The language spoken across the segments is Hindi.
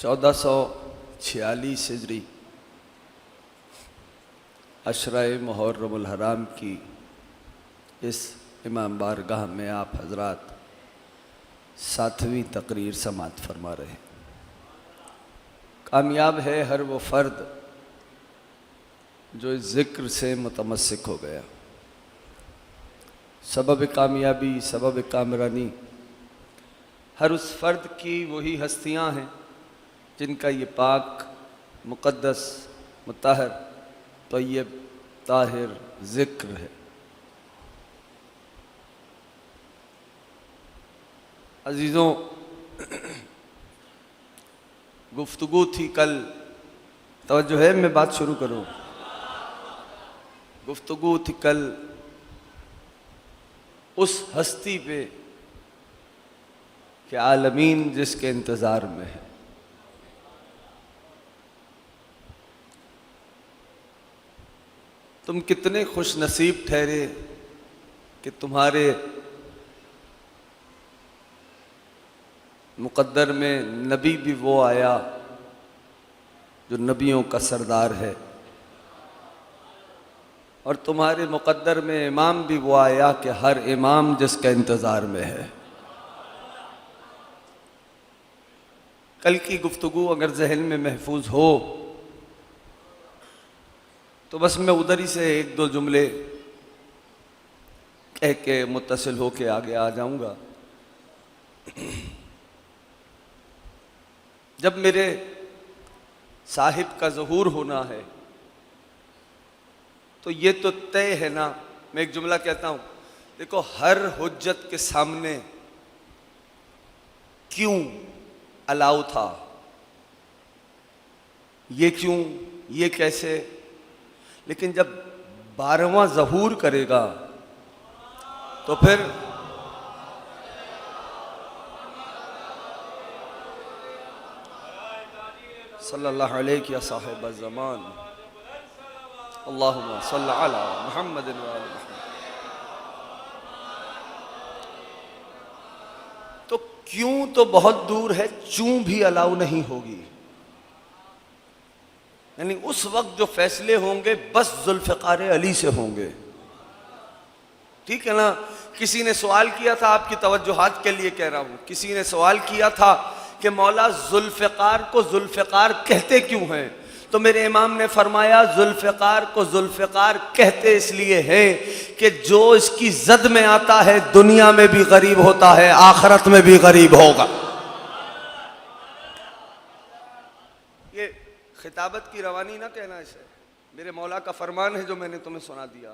1446 हिजरी अशराए मुहर्रमुल हराम की इस इमाम बारगाह में आप हजरात 7वीं तकरीर समाअत फरमा रहे हैं। कामयाब है हर वो फ़र्द जो इस ज़िक्र से मुतमस्सिक हो गया। सबब कामयाबी, सबब कामरानी हर उस फ़र्द की वही हस्तियां हैं जिनका ये पाक, मुक़द्दस, मुत्तहर, तय्यब, ताहिर ज़िक्र है। अजीज़ों, गुफ्तगू थी कल, तवज्जो है, मैं बात शुरू करूँ। गुफ्तगू थी कल उस हस्ती पे कि आलमीन जिसके इंतज़ार में है। तुम कितने खुश नसीब ठहरे कि तुम्हारे मुक़द्दर में नबी भी वो आया जो नबियों का सरदार है, और तुम्हारे मुक़द्दर में इमाम भी वो आया कि हर इमाम जिसका इंतज़ार में है। कल की गुफ्तगू अगर जहन में महफूज हो तो बस मैं उधर ही से एक दो जुमले कह के मुत्तसिल हो के आगे आ जाऊंगा। जब मेरे साहिब का ज़हूर होना है तो ये तो तय है ना। मैं एक जुमला कहता हूँ, देखो हर हुज्जत के सामने क्यों अलाउ था, ये क्यों, ये कैसे, लेकिन जब 12वां ज़हूर करेगा तो फिर सल्लल्लाहु अलैहि या साहिब ज़मान अल्लाहुम्मा सल्लि अला मुहम्मद व आलि मुहम्मद। तो क्यों तो बहुत दूर है, चूं भी अलाउ नहीं होगी। यानी उस वक्त जो फैसले होंगे बस जुल्फ़िकार अली से होंगे। ठीक है ना। किसी ने सवाल किया था, आपकी तवज्जुहात के लिए कह रहा हूं, किसी ने सवाल किया था कि मौला जुल्फ़िकार को जुल्फ़िकार कहते क्यों हैं? तो मेरे इमाम ने फरमाया जुल्फ़िकार को जुल्फ़िकार कहते इसलिए हैं कि जो इसकी जद में आता है दुनिया में भी गरीब होता है, आखिरत में भी गरीब होगा। ये खिताबत की रवानी ना कहना, इसे मेरे मौला का फरमान है जो मैंने तुम्हें सुना दिया।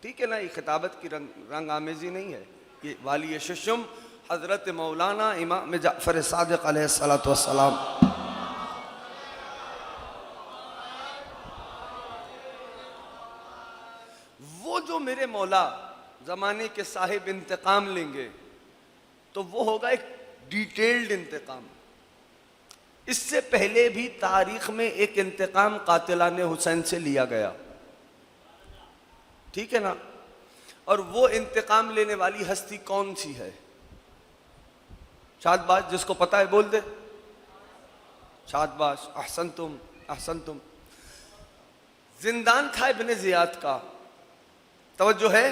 ठीक है ना, ये खिताबत की रंग आमेजी नहीं है। ये वाली शिशुम हजरत मौलाना इमाम जाफर सादिक अलैहिस्सलातु वस्सलाम, वो जो मेरे मौला जमाने के साहिब इंतकाम लेंगे तो वो होगा एक डिटेल्ड इंतकाम। इससे पहले भी तारीख में एक इंतकाम कातिलाने हुसैन से लिया गया। ठीक है ना। और वो इंतकाम लेने वाली हस्ती कौन सी है? शादबाज, जिसको पता है बोल दे। शादबाज, अहसन तुम, अहसन तुम। जिंदान था इब्ने जियाद का, तवज्जो है,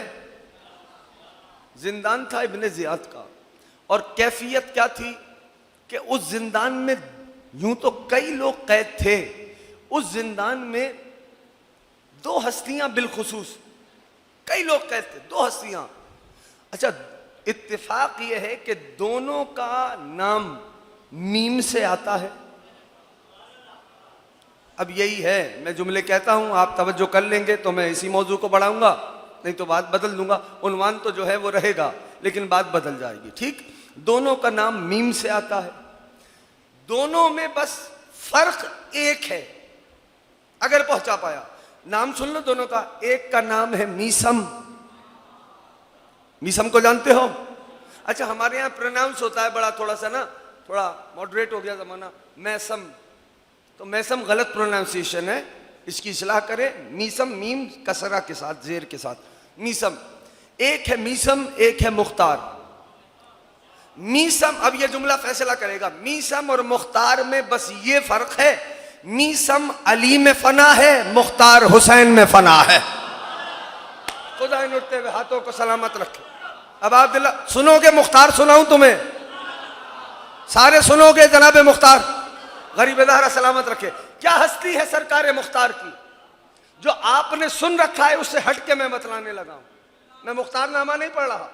जिंदान था इब्ने जियाद का। और कैफियत क्या थी कि उस जिंदान में यूं तो कई लोग कैद थे, उस जिंदान में दो हस्तियां बिलखुसूस, कई लोग कैद थे, दो हस्तियां। अच्छा, इत्तेफाक यह है कि दोनों का नाम मीम से आता है। अब यही है, मैं जुमले कहता हूं, आप तवज्जो कर लेंगे तो मैं इसी मौजू को बढ़ाऊंगा, नहीं तो बात बदल दूंगा। उन्वान तो जो है वो रहेगा लेकिन बात बदल जाएगी। ठीक, दोनों का नाम मीम से आता है। दोनों में बस फर्क एक है, अगर पहुंचा पाया। नाम सुन लो दोनों का। एक का नाम है मीसम। मीसम को जानते हो? अच्छा, हमारे यहां प्रोनाउंस होता है बड़ा थोड़ा सा ना, थोड़ा मॉडरेट हो गया जमाना, मैसम। तो मैसम गलत प्रोनाउंसिएशन है, इसकी इस्लाह करें। मीसम, मीम कसरा के साथ, जेर के साथ, मीसम। एक है मीसम, एक है मुख्तार। मीसम, अब ये जुमला फैसला करेगा, मीसम और मुख्तार में बस ये फर्क है, मीसम अली में फना है, मुख्तार हुसैन में फना है। खुदा इन उठते हुए हाथों को सलामत रखे। अब आप दिल सुनोगे, मुख्तार सुनाऊं तुम्हें, सारे सुनोगे जनाब मुख्तार, गरीब दारा सलामत रखे। क्या हस्ती है सरकार मुख्तार की, जो आपने सुन रखा है उससे हट के मैं बतलाने लगा हूं। मैं मुख्तार नामा नहीं पढ़ रहा,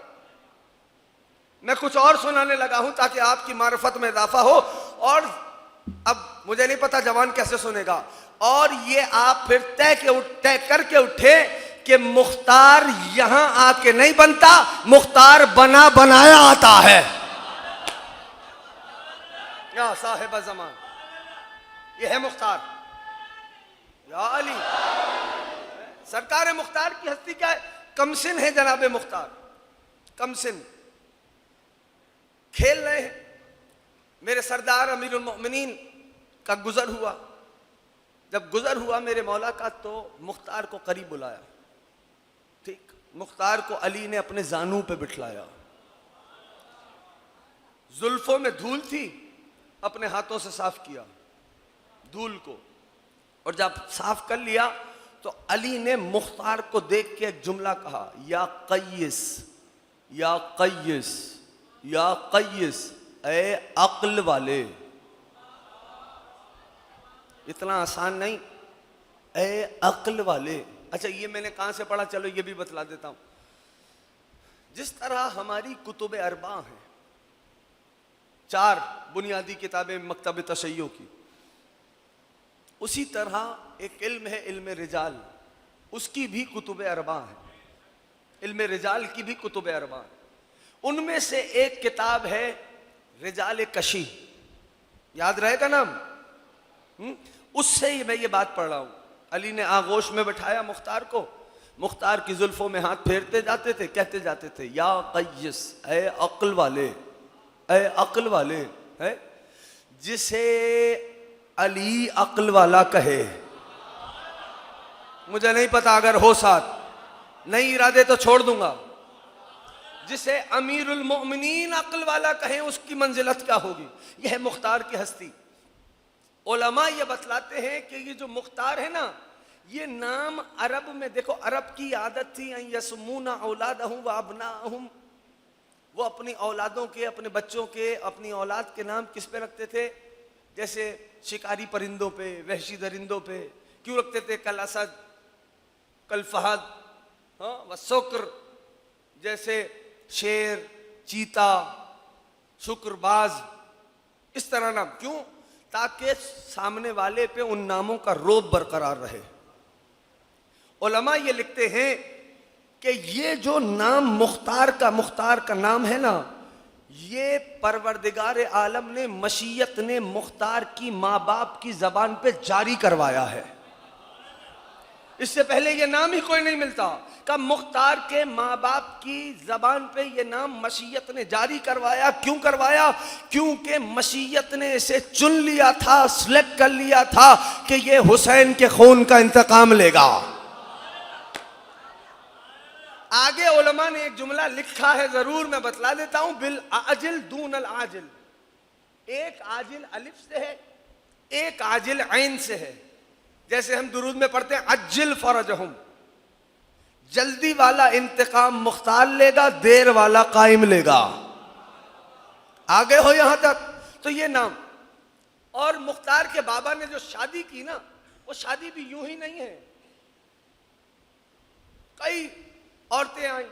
मैं कुछ और सुनाने लगा हूं ताकि आपकी मार्फत में इजाफा हो। और अब मुझे नहीं पता जवान कैसे सुनेगा, और ये आप फिर तय करके उठे कि मुख्तार यहां आके नहीं बनता, मुख्तार बना बनाया आता है। या साहिब जमान, ये है मुख्तार, या अली। सरकार मुख्तार की हस्ती क्या है? कमसिन है जनाब मुख्तार, कमसिन। खेल रहे हैं, मेरे सरदार अमीरुल मोमिनीन का गुजर हुआ। जब गुजर हुआ मेरे मौला का, तो मुख्तार को करीब बुलाया। ठीक, मुख्तार को अली ने अपने जानू पे बिठलाया, जुल्फों में धूल थी, अपने हाथों से साफ किया धूल को, और जब साफ कर लिया तो अली ने मुख्तार को देख के एक जुमला कहा, या कय्यिस, या कय्यिस, या कय्यिस, ए अक्ल वाले। इतना आसान नहीं, ए अक्ल वाले। अच्छा, ये मैंने कहां से पढ़ा, चलो ये भी बतला देता हूं। जिस तरह हमारी कुतुब अरबा हैं, 4 बुनियादी किताबें मकतब तशय्यो की, उसी तरह एक इल्म है इल्म रिजाल, उसकी भी कुतुब अरबा है, इल्म रिजाल की भी कुतुब अरबा है। उनमें से एक किताब है रिजाल कशी, याद रहेगा नाम? उससे ही मैं ये बात पढ़ रहा हूं। अली ने आगोश में बैठाया मुख्तार को, मुख्तार की जुल्फों में हाथ फेरते जाते थे, कहते जाते थे, या कय्यिस, ए अक्ल वाले, ए अक्ल वाले, है जिसे अली अक्ल वाला कहे। मुझे नहीं पता, अगर हो साथ, नहीं इरादे तो छोड़ दूंगा। जिसे अमीरुल मोमिनीन अक्ल वाला कहे, उसकी मंजिलत क्या होगी। यह है मुख्तार की हस्ती। उलमा ये बतलाते हैं कि ये जो मुख्तार है ना, ये नाम अरब में, देखो अरब की आदत थी यसमूना औलादहुम व अबनाहुम, वो अपनी औलादों के, अपने बच्चों के, अपनी औलाद के नाम किस पे रखते थे? जैसे शिकारी परिंदों पे, वहशी दरिंदों पे क्यों रखते थे? कल असद, कल फहद, हाँ, व शुक्र, जैसे शेर, चीता, शुक्रबाज, इस तरह नाम। क्यों? ताकि सामने वाले पे उन नामों का रोब बरकरार रहे। उलमा ये लिखते हैं कि ये जो नाम मुख्तार का नाम है ना, ये परवरदिगार आलम ने, मशीयत ने मुख्तार की माँ बाप की जबान पे जारी करवाया है। इससे पहले ये नाम ही कोई नहीं मिलता। का मुख्तार के माँ बाप की जबान पे ये नाम मशीयत ने जारी करवाया। क्यों करवाया? क्योंकि मशीयत ने इसे चुन लिया था, सिलेक्ट कर लिया था कि ये हुसैन के खून का इंतकाम लेगा। आगे उलमा ने एक जुमला लिखा है, जरूर मैं बतला देता हूं, बिल आजिल दून अल आजिल। एक आजिल अलिफ से है, एक आजिल ऐन से है। जैसे हम दुरूद में पढ़ते हैं, अज्जिल फरजहुम, जल्दी वाला इंतकाम मुख्तार लेगा, देर वाला कायम लेगा। आगे हो यहां तक? तो ये नाम। और मुख्तार के बाबा ने जो शादी की ना, वो शादी भी यूं ही नहीं है, कई औरतें आई।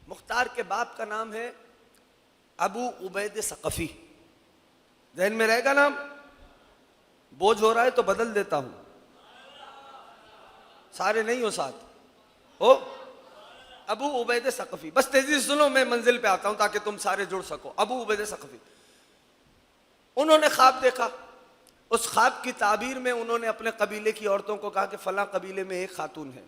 मुख्तार के बाप का नाम है अबू उबैद सकफी। ज़हन में रहेगा नाम? बोझ हो रहा है तो बदल देता हूं, सारे नहीं हो साथ हो। अबू उबैद सकफी, बस तेजी से सुनो, मैं मंजिल पे आता हूं ताकि तुम सारे जुड़ सको। अबू उबैद सकफी, उन्होंने ख्वाब देखा। उस ख्वाब की ताबीर में उन्होंने अपने कबीले की औरतों को कहा कि फला कबीले में एक खातून है,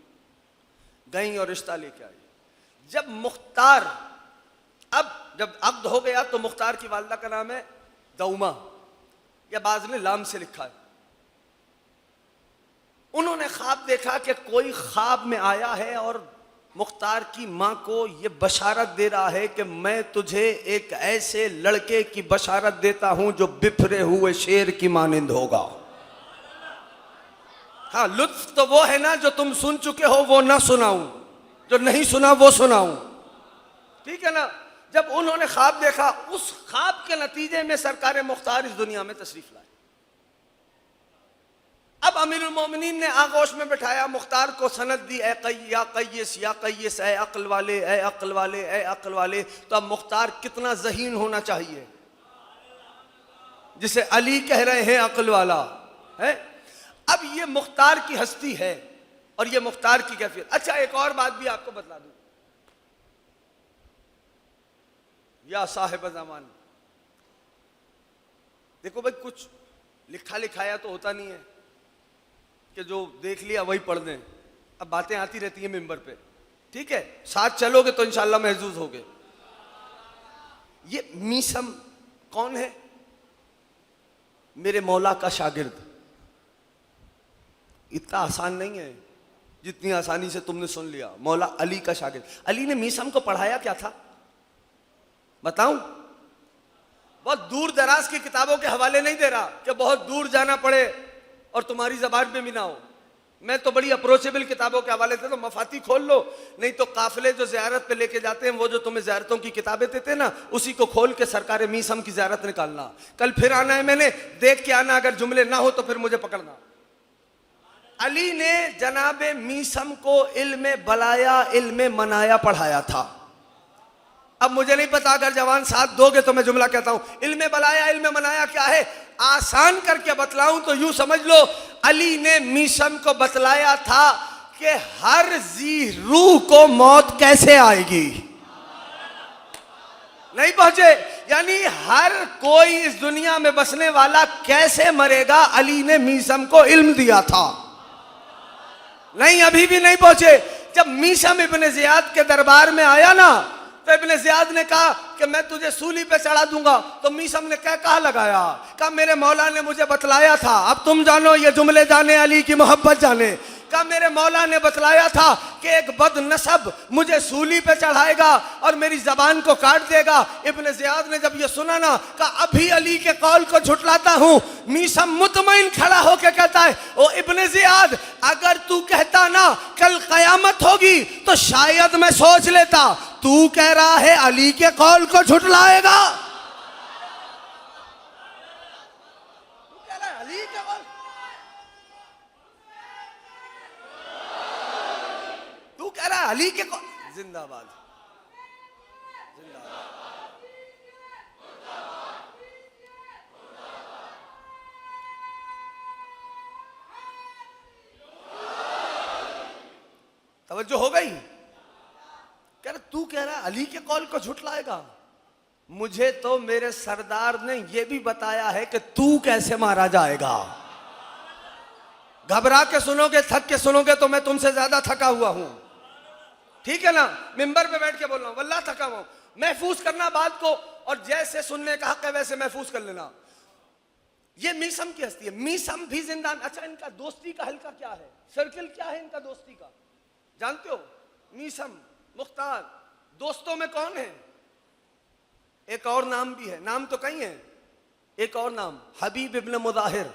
गई और रिश्ता लेके आई। जब मुख्तार, अब जब अब्द हो गया तो मुख्तार की वालदा का नाम है दौमा, या बाज ने लाम से लिखा है। उन्होंने ख्वाब देखा कि कोई ख्वाब में आया है और मुख्तार की माँ को ये बशारत दे रहा है कि मैं तुझे एक ऐसे लड़के की बशारत देता हूं जो बिफरे हुए शेर की मानिंद होगा। हाँ, लुत्फ तो वो है ना जो तुम सुन चुके हो वो ना सुनाऊं, जो नहीं सुना वो सुनाऊं, ठीक है ना। जब उन्होंने ख्वाब देखा, उस ख्वाब के नतीजे में सरकार मुख्तार इस दुनिया में तशरीफ लाए। अब अमीरुल मोमिनीन ने आगोश में बिठाया, मुख्तार को सनद दी, या कय्यस या कय्यस, ए अक्ल वाले, ए अक्ल वाले, ए अक्ल वाले। तो अब मुख्तार कितना ज़हीन होना चाहिए, जिसे अली कह रहे हैं अक्ल वाला है। अब ये मुख्तार की हस्ती है और ये मुख्तार की कैफियत। अच्छा, एक और बात भी आपको बतला दूं, या साहिब ज़मान, देखो भाई, कुछ लिखा लिखाया तो होता नहीं है कि जो देख लिया वही पढ़ दें। अब बातें आती रहती हैं मिंबर पे, ठीक है, साथ चलोगे तो इंशाल्लाह महजूज होगे। ये मीसम कौन है? मेरे मौला का शागिर्द। इतना आसान नहीं है जितनी आसानी से तुमने सुन लिया। मौला अली का शागिर्द। अली ने मीसम को पढ़ाया क्या था बताऊं? बहुत दूर दराज की किताबों के हवाले नहीं दे रहा कि बहुत दूर जाना पड़े और तुम्हारी जबान में भी ना हो। मैं तो बड़ी अप्रोचेबल किताबों के हवाले देता हूं। मफाती खोल लो, नहीं तो काफिले जो ज़ियारत पे लेके जाते हैं, वो जो तुम्हें ज़ियारतों की किताबें देते हैं ना, उसी को खोल के सरकार मीसम की ज़ियारत निकालना। कल फिर आना है, मैंने देख के आना, अगर जुमले ना हो तो फिर मुझे पकड़ना। अली ने जनाब मीसम को इल्म बलाया, इल्म मनाया पढ़ाया था। अब मुझे नहीं पता, अगर जवान साथ दोगे तो मैं जुमला कहता हूं। इल्म बलाया, इल्म मनाया क्या है? आसान करके बतलाऊं तो यूं समझ लो, अली ने मीसम को बतलाया था कि हर जी रूह को मौत कैसे आएगी। नहीं पहुंचे? यानी हर कोई इस दुनिया में बसने वाला कैसे मरेगा, अली ने मीसम को इल्म दिया था। नहीं, अभी भी नहीं पहुंचे। जब मीसम इब्ने ज़ियाद के दरबार में आया ना, तो इब्ने ज़ियाद ने कहा कि मैं तुझे सूली पे चढ़ा दूंगा। तो मीसम ने कहा लगाया? कहा मेरे मौला ने मुझे बतलाया था। अब तुम जानो ये जुमले जाने, अली की मोहब्बत जाने। कहा मेरे मौला ने बतलाया था कि एक बदनसब मुझे सूली पे चढ़ाएगा और मेरी जबान को काट देगा। इब्ने ज़ियाद ने जब ये सुना ना, कहा अभी अली के कौल को झुटलाता हूं। मीसम मुतमईन खड़ा होकर कहता है, ओ इब्ने ज़ियाद, अगर तू कहता ना कल कयामत होगी तो शायद मैं सोच लेता। तू कह रहा है अली के कौल को झुटलाएगा। कह रहा है अली के कौल। जिंदाबाद, जिंदाबाद। तवज्जो हो गई? कह रहा तू कह रहा अली के कौल को झुटलाएगा। मुझे तो मेरे सरदार ने यह भी बताया है कि तू कैसे मारा जाएगा। घबरा के सुनोगे, थक के सुनोगे तो मैं तुमसे ज्यादा थका हुआ हूं, ठीक है ना। मिंबर पे बैठ के बोल रहा हूं, वल्लाह थका हुआ हूं। महफूज करना बात को, और जैसे सुनने का हक है वैसे महफूज कर लेना। ये मीसम की हस्ती है। मीसम भी जिंदा। अच्छा, इनका दोस्ती का हल्का क्या है, सर्किल क्या है इनका दोस्ती का, जानते हो? मीसम, मुख्तार, दोस्तों में कौन है? एक और नाम भी है, नाम तो कई है, एक और नाम हबीब इब्न मुदाहिर।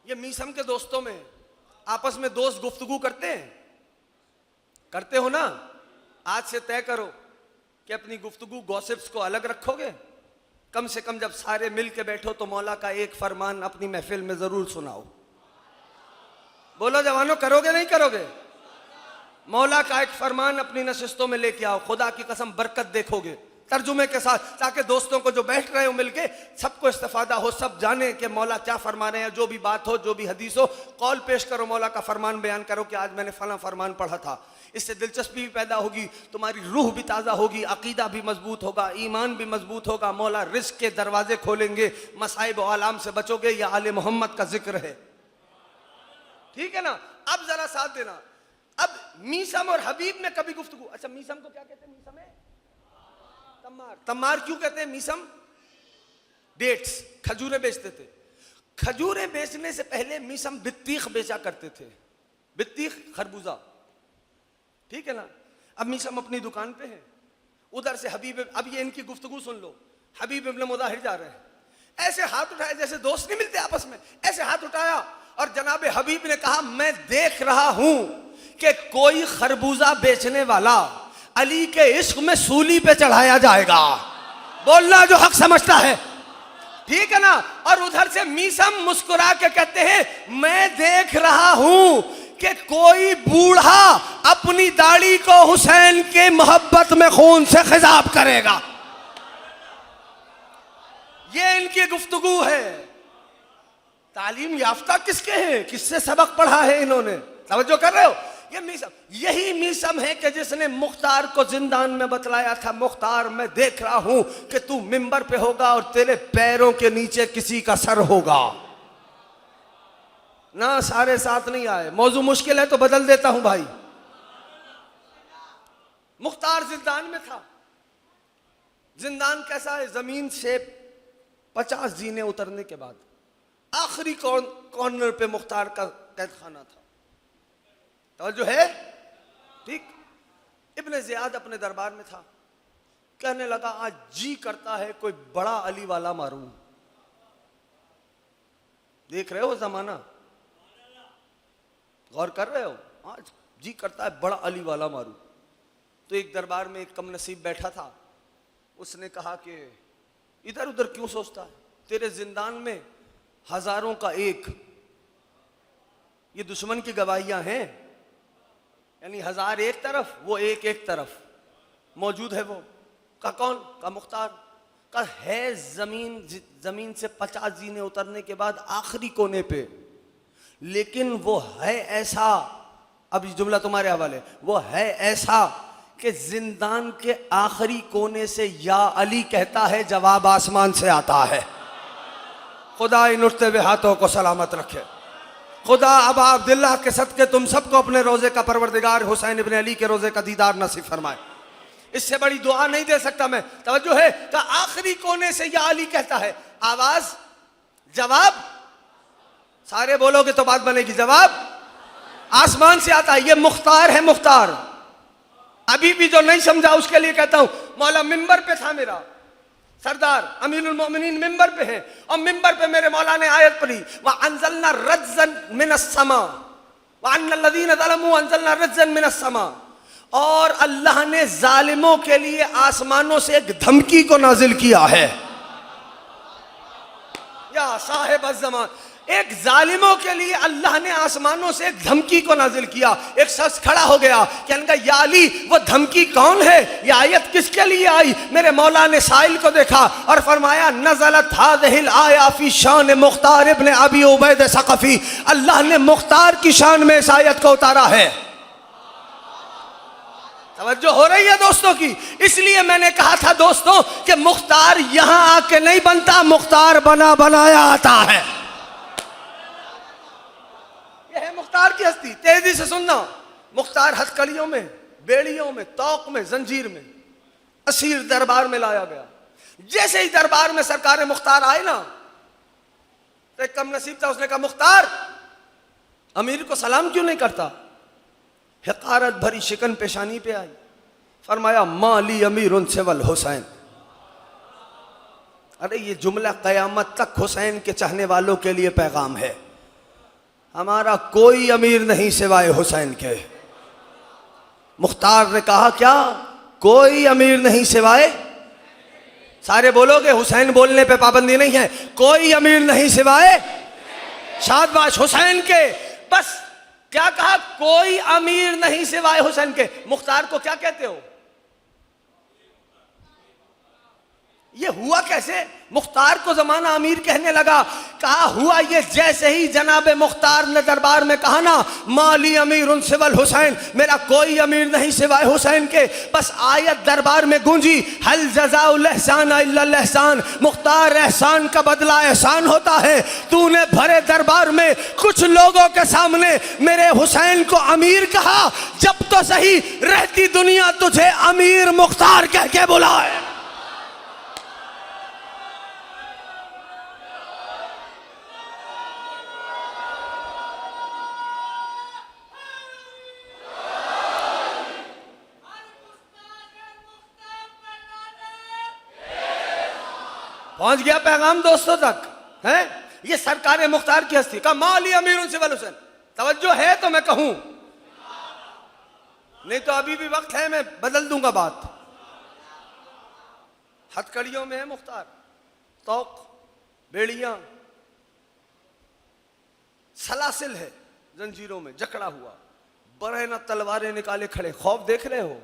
ये मीसम के दोस्तों में आपस में दोस्त गुफ्तगू करते हैं, करते हो ना? आज से तय करो कि अपनी गुफ्तगू गॉसिप्स को अलग रखोगे। कम से कम जब सारे मिल के बैठो तो मौला का एक फरमान अपनी महफिल में जरूर सुनाओ। बोलो जवानों, करोगे नहीं करोगे? मौला का एक फरमान अपनी नशिस्तों में लेके आओ, खुदा की कसम बरकत देखोगे तर्जुमे के साथ, ताकि दोस्तों को जो बैठ रहे हो मिलके सबको इस्तेफादा हो, सब जाने कि मौला क्या फरमा रहे हैं। जो भी बात हो, जो भी हदीस हो, कॉल पेश करो, मौला का फरमान बयान करो कि आज मैंने फला फरमान पढ़ा था। इससे दिलचस्पी भी पैदा होगी, तुम्हारी रूह भी ताज़ा होगी, अकीदा भी मजबूत होगा, ईमान भी मजबूत होगा। मौला रिस्क के दरवाजे खोलेंगे, मसाइब व आलाम से बचोगे। यह आले मोहम्मद का जिक्र है, ठीक है ना। अब जरा साथ देना। अब मीसम और हबीब में कभी गुफ्तगू। अच्छा, मीसम को क्या कहते हैं? मीसम है तम्मार। तम्मार क्यों कहते हैं? मीसम डेट्स, खजूरें बेचते थे। खजूरें बेचने से पहले मीसम बित्तीख बेचा करते थे। बित्तीख खरबूजा, ठीक है ना। अब मीसम अपनी दुकान पे है, उधर से हबीब, अब ये इनकी गुफ्तगू सुन लो। हबीब इब्न मुदाहिर जा रहे हैं, ऐसे हाथ उठाए जैसे दोस्त नहीं मिलते आपस में, ऐसे हाथ उठाया और जनाब हबीब ने कहा, मैं देख रहा हूं कि कोई खरबूजा बेचने वाला अली के इश्क में सूली पे चढ़ाया जाएगा। बोलना जो हक समझता है, ठीक है ना। और उधर से मीसम मुस्कुरा के कहते हैं, मैं देख रहा हूं कि कोई बूढ़ा अपनी दाढ़ी को हुसैन के मोहब्बत में खून से खिजाब करेगा। ये इनकी गुफ्तगू है। तालीम याफ्ता किसके हैं, किससे सबक पढ़ा है इन्होंने, तवज्जो कर रहे हो। ये मीसम, यही मीसम है कि जिसने मुख्तार को जिंदान में बतलाया था, मुख्तार मैं देख रहा हूं कि तू मिंबर पे होगा और तेरे पैरों के नीचे किसी का सर होगा। ना सारे साथ नहीं आए, मौजू मुश्किल है तो बदल देता हूं भाई। मुख्तार जिंदान में था। जिंदान कैसा है, जमीन से 50 जीने उतरने के बाद आखिरी कॉर्नर पे मुख्तार का कैद खाना था। तवज्जो है, ठीक। इब्ने ज़ियाद अपने दरबार में था, कहने लगा आज जी करता है कोई बड़ा अली वाला मारूं। देख रहे हो जमाना, गौर कर रहे हो, आज जी करता है बड़ा अली वाला मारूं। तो एक दरबार में एक कम नसीब बैठा था, उसने कहा कि इधर उधर क्यों सोचता है, तेरे जिंदान में हजारों का एक, ये दुश्मन की गवाहियां हैं, यानी 1000 एक तरफ, वो एक तरफ मौजूद है। वो का कौन का मुख्तार का है, जमीन से 50 जीने उतरने के बाद आखिरी कोने पे, लेकिन वो है ऐसा, अब ये जुमला तुम्हारे हवाले, वो है ऐसा कि जिंदान के आखिरी कोने से या अली कहता है, जवाब आसमान से आता है। खुदा इन उठते हुए हाथों को सलामत रखे। खुदा अबा अब्दुल्लाह के सदके तुम सबको अपने रोजे का परवरदिगार हुसैन इब्न अली के रोजे का दीदार नसीब फरमाए। इससे बड़ी दुआ नहीं दे सकता मैं। तवज्जो है कि आखिरी कोने से या अली कहता है, आवाज जवाब, सारे बोलोगे तो बात बनेगी, जवाब आसमान से आता है। ये मुख्तार है, मुख्तार। अभी भी जो नहीं समझा उसके लिए कहता हूं, मौला मिंबर पे था, मेरा सरदार अमीरुल मोमिनीन मिंबर पे है, और मिंबर पे मेरे मौला ने आयत पढ़ी, व अंजलना रज्जन मिनस समा व अन्नल्लज़ीना ज़लमू अंजलना रज्जन मिनस समा, और अल्लाह ने जालिमों के लिए आसमानों से एक धमकी को नाजिल किया है। या साहिब अज़्ज़मान, एक जालिमों के लिए अल्लाह ने आसमानों से एक धमकी को नाजिल किया। एक शख्स खड़ा हो गया, कहने का या अली वो धमकी कौन है, ये आयत किसके लिए आई। मेरे मौला ने साइल को देखा और फरमाया, नज़लत हाज़िहिल आया फी शान मुख्तार इब्न अबी उबैद सक़फ़ी, अल्लाह ने मुख्तार की शान में इस आयत को उतारा है। तवज्जो हो रही है दोस्तों की। इसलिए मैंने कहा था दोस्तों कि मुख्तार यहां आके नहीं बनता, मुख्तार बना बनाया आता है। यह है मुख्तार की हस्ती। तेजी से सुनना, मुख्तार हथकड़ियों में, बेड़ियों में, तौक में, जंजीर में, असीर दरबार में लाया गया। जैसे ही दरबार में सरकार मुख्तार आए ना, तो एक कम नसीब था, उसने कहा मुख्तार अमीर को सलाम क्यों नहीं करता। हकारत भरी शिकन पेशानी पे आई, फरमाया माली अमीर उनसे वल हुसैन। अरे ये जुमला कयामत तक हुसैन के चाहने वालों के लिए पैगाम है। हमारा कोई अमीर नहीं सिवाय हुसैन के। मुख्तार ने कहा क्या, कोई अमीर नहीं सिवाय, सारे बोलोगे, हुसैन बोलने पे पाबंदी नहीं है, कोई अमीर नहीं सिवाय शाबाश हुसैन के। बस क्या कहा, कोई अमीर नहीं सिवाय हुसैन के। मुख्तार को क्या कहते हो, ये हुआ कैसे। मुख्तार को जमाना अमीर कहने लगा। कहा हुआ ये, जैसे ही जनाब मुख्तार ने दरबार में कहा ना, माली अमीर उन सिवल हुसैन, मेरा कोई अमीर नहीं सिवाय हुसैन के, बस आयत दरबार में गूंजी, हल जज़ाउल एहसान इल्लल एहसान, मुख्तार एहसान का बदला एहसान होता है। तूने भरे दरबार में कुछ लोगों के सामने मेरे हुसैन को अमीर कहा, जब तो सही रहती दुनिया तुझे अमीर मुख्तार कह के बुलाए। पहुंच गया पैगाम दोस्तों तक है। ये सरकार मुख्तार की हस्ती का माली अमीर सिवल हुसैन। तवज्जो है तो मैं कहूं, नहीं तो अभी भी वक्त है, मैं बदल दूंगा बात। हथकड़ियों में है मुख्तार, तौक, बेड़ियां, सलासिल है, जंजीरों में जकड़ा हुआ, बरहना तलवारें निकाले खड़े, खौफ देख रहे हो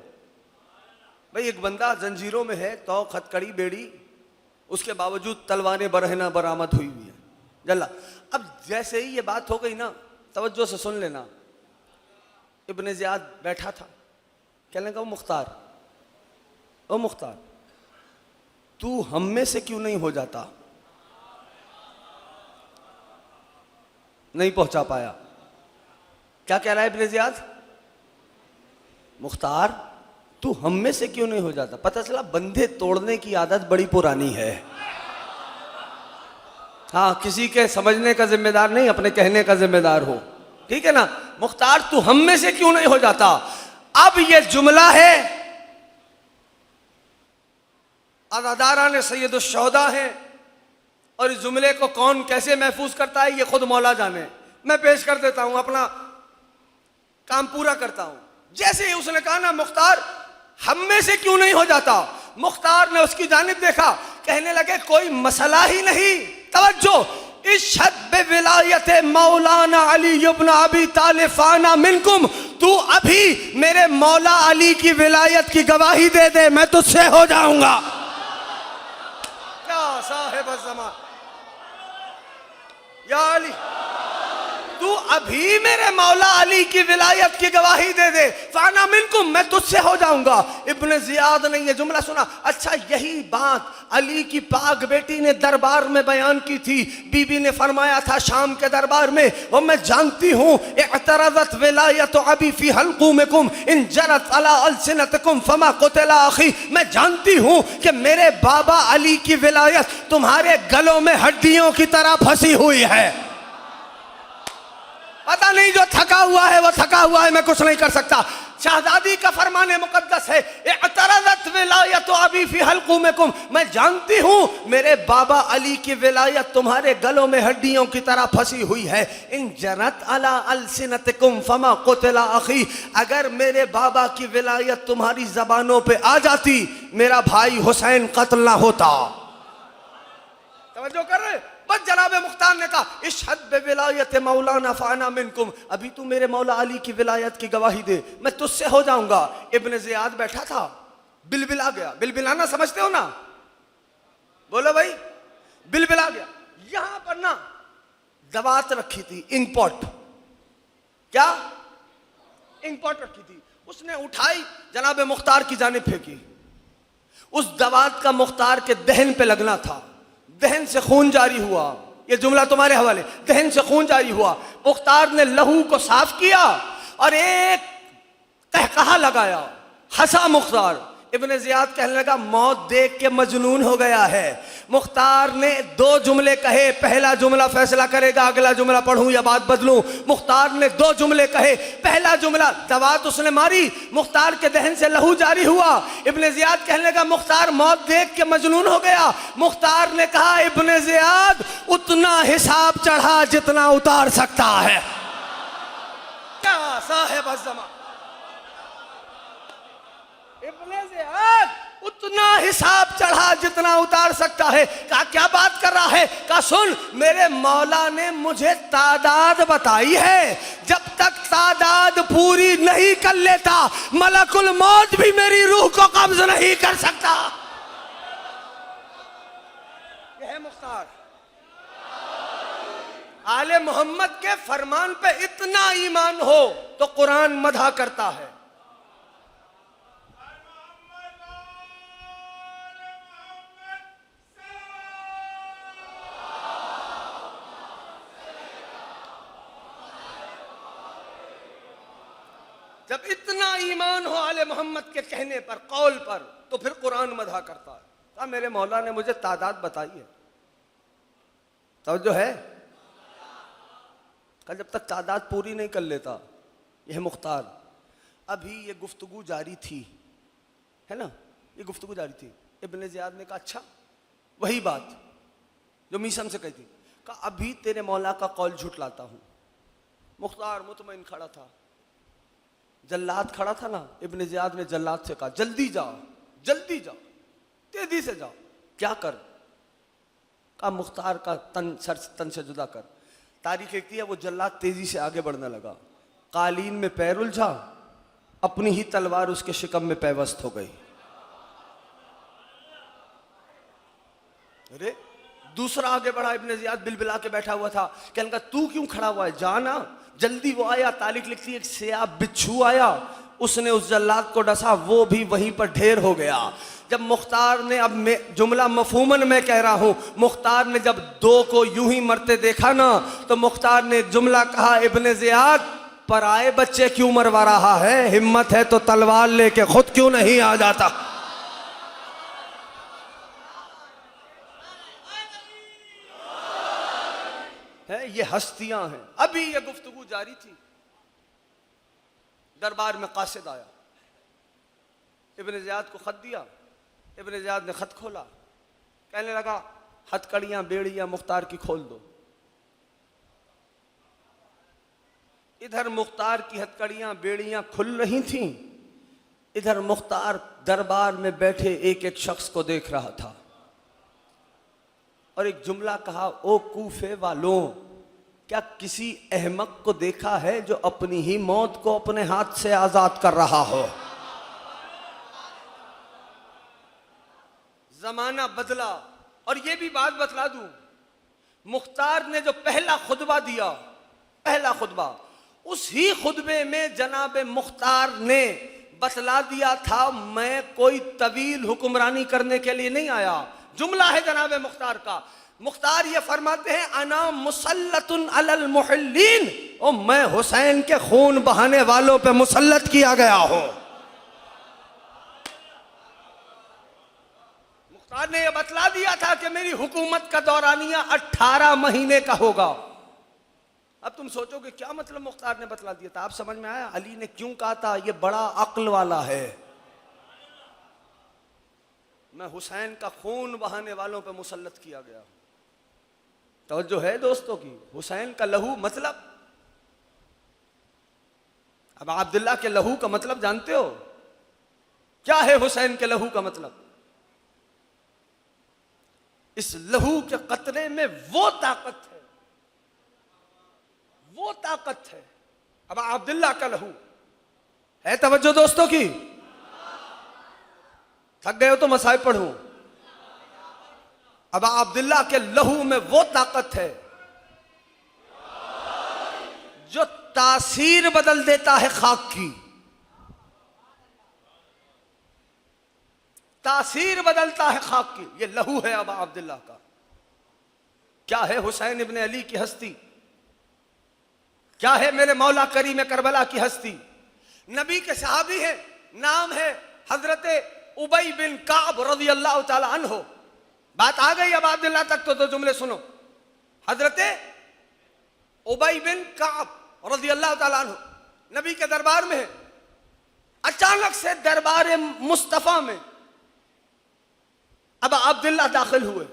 भाई। एक बंदा जंजीरों में है, तौक, हथकड़ी, बेड़ी, उसके बावजूद तलवारें बरहना बरामद हुई हुई है। जल्ला अब जैसे ही ये बात हो गई ना, तवज्जो से सुन लेना। इब्ने ज़ियाद बैठा था, कहने लगा, ओ मुख्तार, तू हम में से क्यों नहीं हो जाता? नहीं पहुंचा पाया। क्या कह रहा है इब्ने ज़ियाद? मुख्तार, तू हम में से क्यों नहीं हो जाता? पता चला बंधे तोड़ने की आदत बड़ी पुरानी है। हाँ, किसी के समझने का जिम्मेदार नहीं, अपने कहने का जिम्मेदार हो, ठीक है ना। मुख्तार, तू हम में से क्यों नहीं हो जाता? अब ये जुमला है, अज़ादारान सैयदुश्शुहदा है, और इस जुमले को कौन कैसे महफूज करता है ये खुद मौला जाने। मैं पेश कर देता हूं, अपना काम पूरा करता हूं। जैसे ही उसने कहा ना, मुख्तार हम में से क्यों नहीं हो जाता, मुख्तार ने उसकी जानिब देखा, कहने लगे, कोई मसला ही नहीं। तवज्जो, इश्हद बिविलायत मौलाना अली इब्न अबी तालिब फाना मिनकुम, तू अभी मेरे मौला अली की विलायत की गवाही दे दे, मैं तुझसे हो जाऊंगा। क्या साहिब ज़मान, या अली, तू अभी मेरे मौला अली की विलायत की गवाही दे दे, फाना मिनकुम, मैं तुझसे हो जाऊंगा। इब्ने ज़ियाद ने ये जुमला सुना, अच्छा यही बात अली की पाक बेटी ने दरबार में बयान की थी। बीबी ने फरमाया था शाम के दरबार में, वो मैं जानती हूँ, इअतरज़त विलायत अबी फी हल्कुमिकुम इन जरत अला अलसिनतिकुम फमा कुतिला अखी, मैं जानती हूँ कि मेरे बाबा अली की विलायत तुम्हारे गलों में हड्डियों की तरह फंसी हुई है। पता नहीं, जो थका हुआ है वो थका हुआ है, मैं कुछ नहीं कर सकता। शहजादी का फरमाने मुकद्दस है, इअतरज़त विलायत अबी फी हल्कुमिकुम, मैं जानती हूँ मेरे बाबा अली की विलायत तुम्हारे गलों में हड्डियों की तरह फंसी हुई है। इन जरत अला अलसिनतिकुम फमा कुतिला अखी, अगर मेरे बाबा की विलायत तुम्हारी जबानों पे आ जाती, मेरा भाई हुसैन कत्ल ना होता। तवज्जो कर रहे? बस जनाब मुख्तार ने कहा, इश्हद बिविलायत मौलाना फाना मिनकुम, अभी तू मेरे मौला अली की विलायत की गवाही दे, मैं तुझसे हो जाऊंगा। इब्ने ज़ियाद बैठा था, बिलबिला गया। बिलबिलाना समझते हो ना? बोलो भाई, बिलबिला गया। यहां पर ना दवात रखी थी, इंकपॉट, क्या इंकपॉट रखी थी, उसने उठाई, जनाब मुख्तार की जानिब फेंकी। उस दवात का मुख्तार के दहन पे लगना था, दहन से खून जारी हुआ। ये जुमला तुम्हारे हवाले, दहन से खून जारी हुआ। मुख्तार ने लहू को साफ किया और एक कहकहा लगाया, हंसा मुख्तार। इब्ने ज़ियाद कहने लगा, मौत देख के मजनून हो गया है। मुख्तार ने दो जुमले कहे, पहला जुमला फैसला करेगा, अगला जुमला पढ़ूं या बात बदलूं। मुख्तार ने दो जुमले कहे, पहला जुमला, दवात उसने मारी, मुख्तार के दहन से लहू जारी हुआ। इब्ने ज़ियाद कहने लगा, मुख्तार मौत देख के मजनून हो गया। मुख्तार ने कहा, इब्ने ज़ियाद उतना हिसाब चढ़ा जितना उतार सकता है। क्या साहिब ज़मान, इब्ने ज़ियाद उतना हिसाब चढ़ा जितना उतार सकता है। कहा क्या बात कर रहा है? कहा सुन, मेरे मौला ने मुझे तादाद बताई है, जब तक तादाद पूरी नहीं कर लेता मलकुल मौत भी मेरी रूह को कब्ज नहीं कर सकता। यह है मुख्तार। आले मोहम्मद के फरमान पे इतना ईमान हो तो कुरान मदह करता है। जब इतना ईमान हो आले मोहम्मद के कहने पर, कौल पर, तो फिर कुरान मदह करता है। कहा मेरे मौला ने मुझे तादाद बताई है। तवज्जो है? कहा जब तक तादाद पूरी नहीं कर लेता, यह मुख्तार, अभी ये गुफ्तगू जारी थी, है ना, ये गुफ्तगू जारी थी। इब्ने ज़ियाद ने कहा अच्छा वही बात, जो मीसम से कहती, कहा अभी तेरे मौला का कौल झुटलाता हूं। मुख्तार मुतमईन खड़ा था, जल्लाद खड़ा था ना, इब्ने ज़ियाद ने जल्लाद से कहा जल्दी जाओ, जल्दी जाओ, तेजी से जाओ। क्या कर? कहा मुख्तार का तन से जुदा कर। तारीख लिखती है वो जल्लाद तेजी से आगे बढ़ने लगा, कालीन में पैर उलझा, अपनी ही तलवार उसके शिकम में पैवस्त हो गई। अरे दूसरा आगे बढ़ा, इब्ने ज़ियाद बिलबिला के बैठा हुआ था, कहने लगा तू क्यों खड़ा हुआ है, जाना जल्दी। वो आया, तारीख लिखती है एक सियाह बिच्छू आया, उसने उस जल्लाद को डसा, वो भी वहीं पर ढेर हो गया। जब मुख्तार ने, अब मैं जुमला मफहूमन मैं कह रहा हूं, मुख्तार ने जब दो को यूं ही मरते देखा ना, तो मुख्तार ने जुमला कहा, इब्ने ज़ियाद पराए बच्चे क्यों मरवा रहा है, हिम्मत है तो तलवार लेके खुद क्यों नहीं आ जाता। है ये हस्तियां हैं। अभी ये गुफ्तगू जारी थी, दरबार में कासिद आया, इब्ने ज़ियाद को खत दिया। इब्ने ज़ियाद ने खत खोला, कहने लगा हथकड़ियां बेड़ियां मुख्तार की खोल दो। इधर मुख्तार की हथकड़ियां बेड़ियां खुल रही थीं, इधर मुख्तार दरबार में बैठे एक एक शख्स को देख रहा था और एक जुमला कहा, ओ कूफे वालों, क्या किसी अहमक को देखा है जो अपनी ही मौत को अपने हाथ से आजाद कर रहा हो। जमाना बदला। और ये भी बात बतला दूं, मुख्तार ने जो पहला खुतबा दिया, पहला खुतबा, उसी खुतबे में जनाब मुख्तार ने बतला दिया था, मैं कोई तवील हुक्मरानी करने के लिए नहीं आया। जुमला है जनाब मुख्तार का, मुख्तार ये फरमाते हैं, अना मुसल्लतुन अलल मुहल्लीन, ओ मैं हुसैन के खून बहाने वालों पे मुसल्लत किया गया हूं। मुख्तार ने यह बतला दिया था कि मेरी हुकूमत का दौरानिया 18 महीने का होगा। अब तुम सोचोगे क्या मतलब मुख्तार ने बतला दिया था, आप समझ में आया अली ने क्यों कहा था ये बड़ा अक्ल वाला है, मैं हुसैन का खून बहाने वालों पे मुसल्लत किया गया। तवज्जो है दोस्तों की, हुसैन का लहू मतलब, अब अब्दुल्ला के लहू का मतलब जानते हो क्या है? हुसैन के लहू का मतलब, इस लहू के कतरे में वो ताकत है, वो ताकत है। अब अब्दुल्ला का लहू है, तवज्जो दोस्तों की, थक गए हो तो मसाइब पढ़ूं। अब अब्दुल्ला के लहू में वो ताकत है जो तासीर बदल देता है खाक की, तासीर बदलता है खाक की, ये लहू है अब अब्दुल्ला का। क्या है हुसैन इब्ने अली की हस्ती, क्या है मेरे मौला करीम करबला की हस्ती। नबी के सहाबी है, नाम है हजरत उबई बिन काब रज़ियल्लाहु ताला अन्हु। बात आ गई अब अब्दुल्ला तक, तो दो जुमले सुनो। हजरत उबई बिन काब रज़ियल्लाहु ताला अन्हु नबी के दरबार में है, अचानक से दरबार मुस्तफा में अब अब्दुल्ला दाखिल हुए,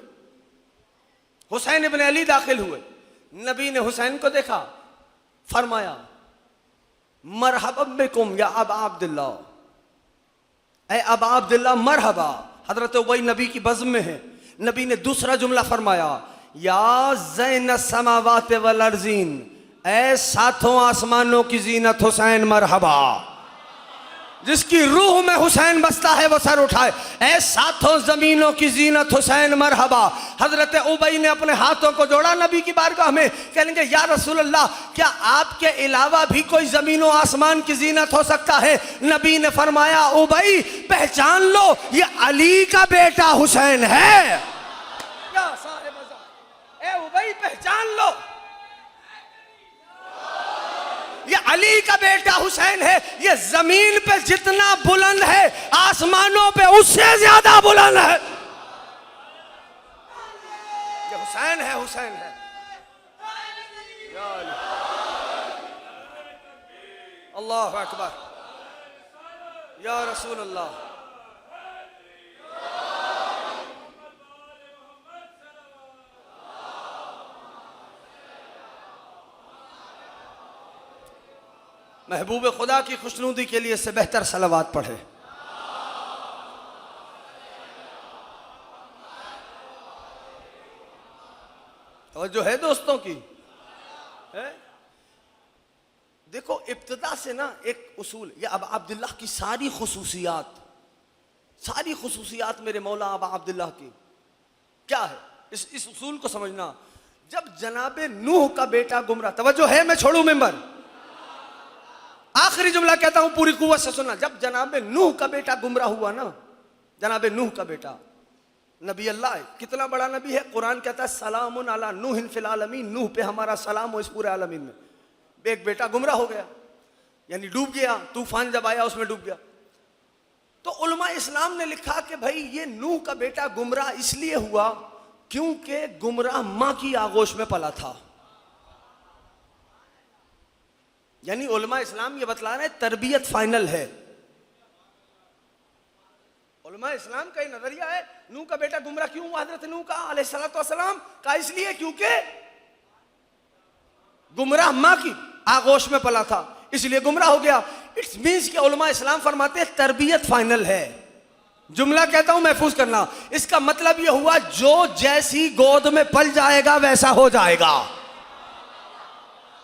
हुसैन इब्ने अली दाखिल हुए। नबी ने हुसैन को देखा, फरमाया मरहबा बिकुम या अबा अब्दुल्ला, ऐ अबा अब्दुल्ला मरहबा। हजरत उबई नबी की बज़्म में है। नबी ने दूसरा जुमला फरमाया, या ज़ैन समावात वल अर्ज़ीन, ऐ सातों आसमानों की जीनत हुसैन मरहबा। जिसकी रूह में हुसैन बसता है वो सर उठाए, ऐ सातों जमीनों की जीनत हुसैन मरहबा। हजरत उबई ने अपने हाथों को जोड़ा नबी की बारगाह में, कहेंगे या रसूल अल्लाह, क्या आपके अलावा भी कोई जमीनों आसमान की जीनत हो सकता है? नबी ने फरमाया, उबई पहचान लो, ये अली का बेटा हुसैन है। या साहिब ए उबई पहचान लो, ये अली का बेटा हुसैन है। ये जमीन पे जितना बुलंद है, आसमानों पे उससे ज्यादा बुलंद है। ये हुसैन है, हुसैन है। अल्लाह अकबर, या रसूल अल्लाह। महबूब खुदा की खुशनुदी के लिए इससे बेहतर सलावात पढ़े। तवज्जो है दोस्तों की है? देखो इब्तिदा से ना एक उसूल, ये अबा अब्दुल्लाह की सारी खुसूसियात मेरे मौला अबा अब्दुल्लाह की क्या है, इस उसूल को समझना। जब जनाबे नूह का बेटा गुमराह, तवज्जो है, मैं छोड़ू मेंबर, आखिरी जुमला कहता हूं पूरी कुव्वत से सुनना। जब जनाबे नूह का बेटा गुमराह हुआ ना, जनाबे नूह का बेटा, नबी अल्लाह है, कितना बड़ा नबी है, कुरान कहता है सलामुन अला नूहिन फिल आलमीन, नूह पे हमारा सलाम हो इस पूरे आलमीन में। एक बेटा गुमराह हो गया, यानी डूब गया, तूफान जब आया उसमें डूब गया। तो उलमा इस्लाम ने लिखा कि भाई ये नूह का बेटा गुमराह इसलिए हुआ क्योंकि गुमराह मां की आगोश में पला था। यानी उलमा इस्लाम ये बतला रहे हैं तरबियत फाइनल है। उलमा इस्लाम का ये नजरिया है, नूह का बेटा गुमराह क्यों हुआ हजरत नूह का अलैहिस्सलातु वस्सलाम का, इसलिए क्योंकि गुमराह मां की आगोश में पला था, इसलिए गुमराह हो गया। इट्स मींस कि उलमा इस्लाम फरमाते हैं तरबियत फाइनल है। जुमला कहता हूं महफूज करना, इसका मतलब यह हुआ जो जैसी गोद में पल जाएगा वैसा हो जाएगा।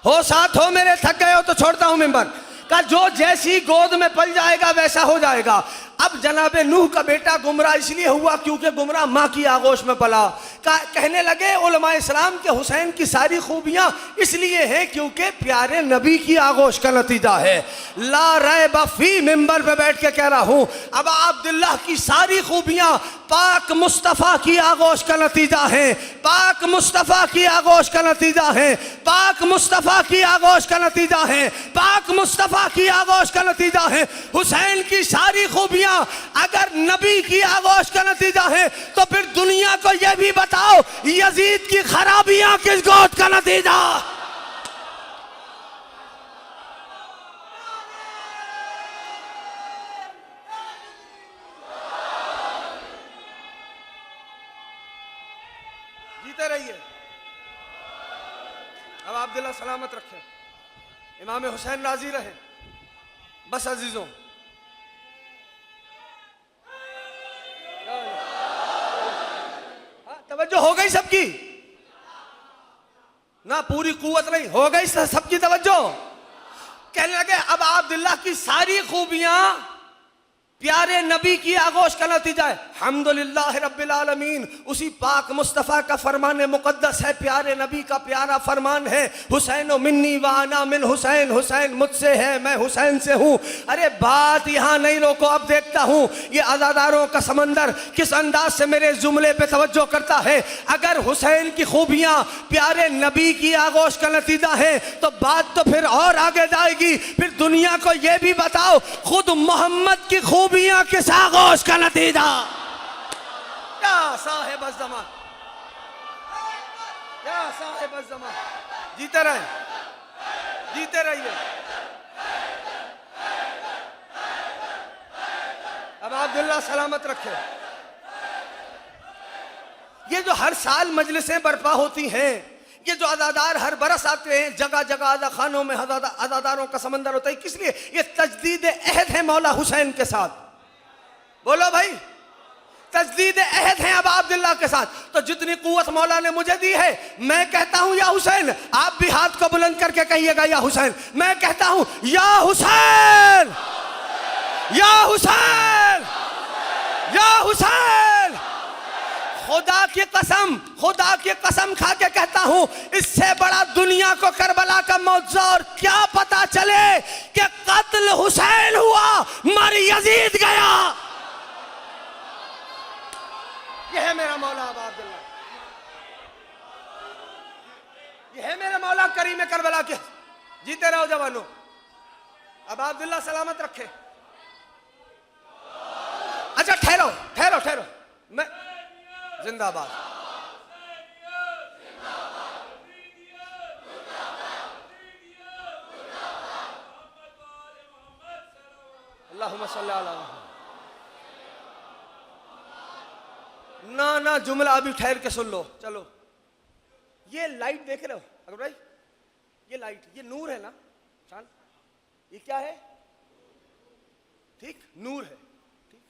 हो साथ हो मेरे, थक गए हो तो छोड़ता हूं मेंबर का, जो जैसी गोद में पल जाएगा वैसा हो जाएगा। अब जनाबे नूह का बेटा गुमराह इसलिए हुआ क्योंकि गुमराह मां की आगोश में पला। कहने लगे उलमा इस्लाम के हुसैन की सारी खूबियां इसलिए हैं क्योंकि प्यारे नबी की आगोश का नतीजा है। ला रैब फी, मिंबर पे बैठ के कह रहा हूं, अब अब्दुल्लाह की सारी खूबियां पाक मुस्तफ़ा की आगोश का नतीजा है, पाक मुस्तफ़ा की आगोश का नतीजा है, पाक मुस्तफ़ा की आगोश का नतीजा है, पाक मुस्तफ़ा की आगोश का नतीजा है। हुसैन की सारी खूबियां अगर नबी की आगोश का नतीजा है तो फिर दुनिया को यह भी बताओ यजीद की खराबियां किस गोद का नतीजा। जीते रहिए, अब अब्दुल्लाह सलामत रखे, इमाम हुसैन राजी रहे। बस अजीजों, तवज्जो हो गई सबकी ना, पूरी कुव्वत नहीं, हो गई सबकी तवज्जो। कहने लगे अब अब्दुल्लाह की सारी खूबियां प्यारे नबी की आगोश का नतीजा है। हम्दुलिल्लाह रब्बिल आलमीन, उसी पाक मुस्तफ़ा का फरमान मुक़द्दस है, प्यारे नबी का प्यारा फरमान है, हुसैन मिन्नी व अना मिन हुसैन, हुसैन मुझसे है मैं हुसैन से हूँ। अरे बात यहाँ नहीं रोको, अब देखता हूँ ये अज़ादारों का समंदर किस अंदाज से मेरे जुमले पे तवज्जो करता है। अगर हुसैन की खूबियाँ प्यारे नबी की आगोश का नतीजा है तो बात तो फिर और आगे जाएगी। फिर दुनिया को ये भी बताओ खुद मोहम्मद की खूबियाँ किस आगोश का नतीजा। या साहिब ज़मान, या साहिब ज़मान, जीते रहे, जीते रहिए। अब अब्दुल्लाह सलामत रखे। ये जो हर साल मजलिसें बर्पा होती हैं, ये जो अज़ादार हर बरस आते हैं, जगह जगह अज़ा खानों में अज़ादारों का समंदर होता है, किस लिए? ये तजदीद अहद है मौला हुसैन के साथ। बोलो भाई, तजदीद अहद है अब अब्दुल्लाह के साथ। तो जितनी कुव्वत मौला ने मुझे दी है, मैं कहता हूं या हुसैन, आप भी हाथ को बुलंद करके कहिएगा या हुसैन। मैं कहता हूं या हुसैन, या हुसैन, या हुसैन। खुदा की कसम खा के कहता हूं, इससे बड़ा दुनिया को करबला का मौजूद और क्या पता चले कि कत्ल हुसैन हुआ मर यजीद गया। ये है मेरा मौला अबा अब्दुल्लाह, ये है मेरा मौला करीम करबला के। जीते रहो जवानों, अबा अब्दुल्लाह सलामत रखे। अच्छा ठहरो ठहरो ठहरो, मैं जिंदाबाद। अल्लाहुम्मा सल्ली अला मुहम्मद। ना जुमला अभी ठहर के सुन लो। चलो, ये लाइट देख रहे हो अगर भाई, ये लाइट, ये नूर है ना, चांद, ये क्या है? ठीक, नूर है। ठीक,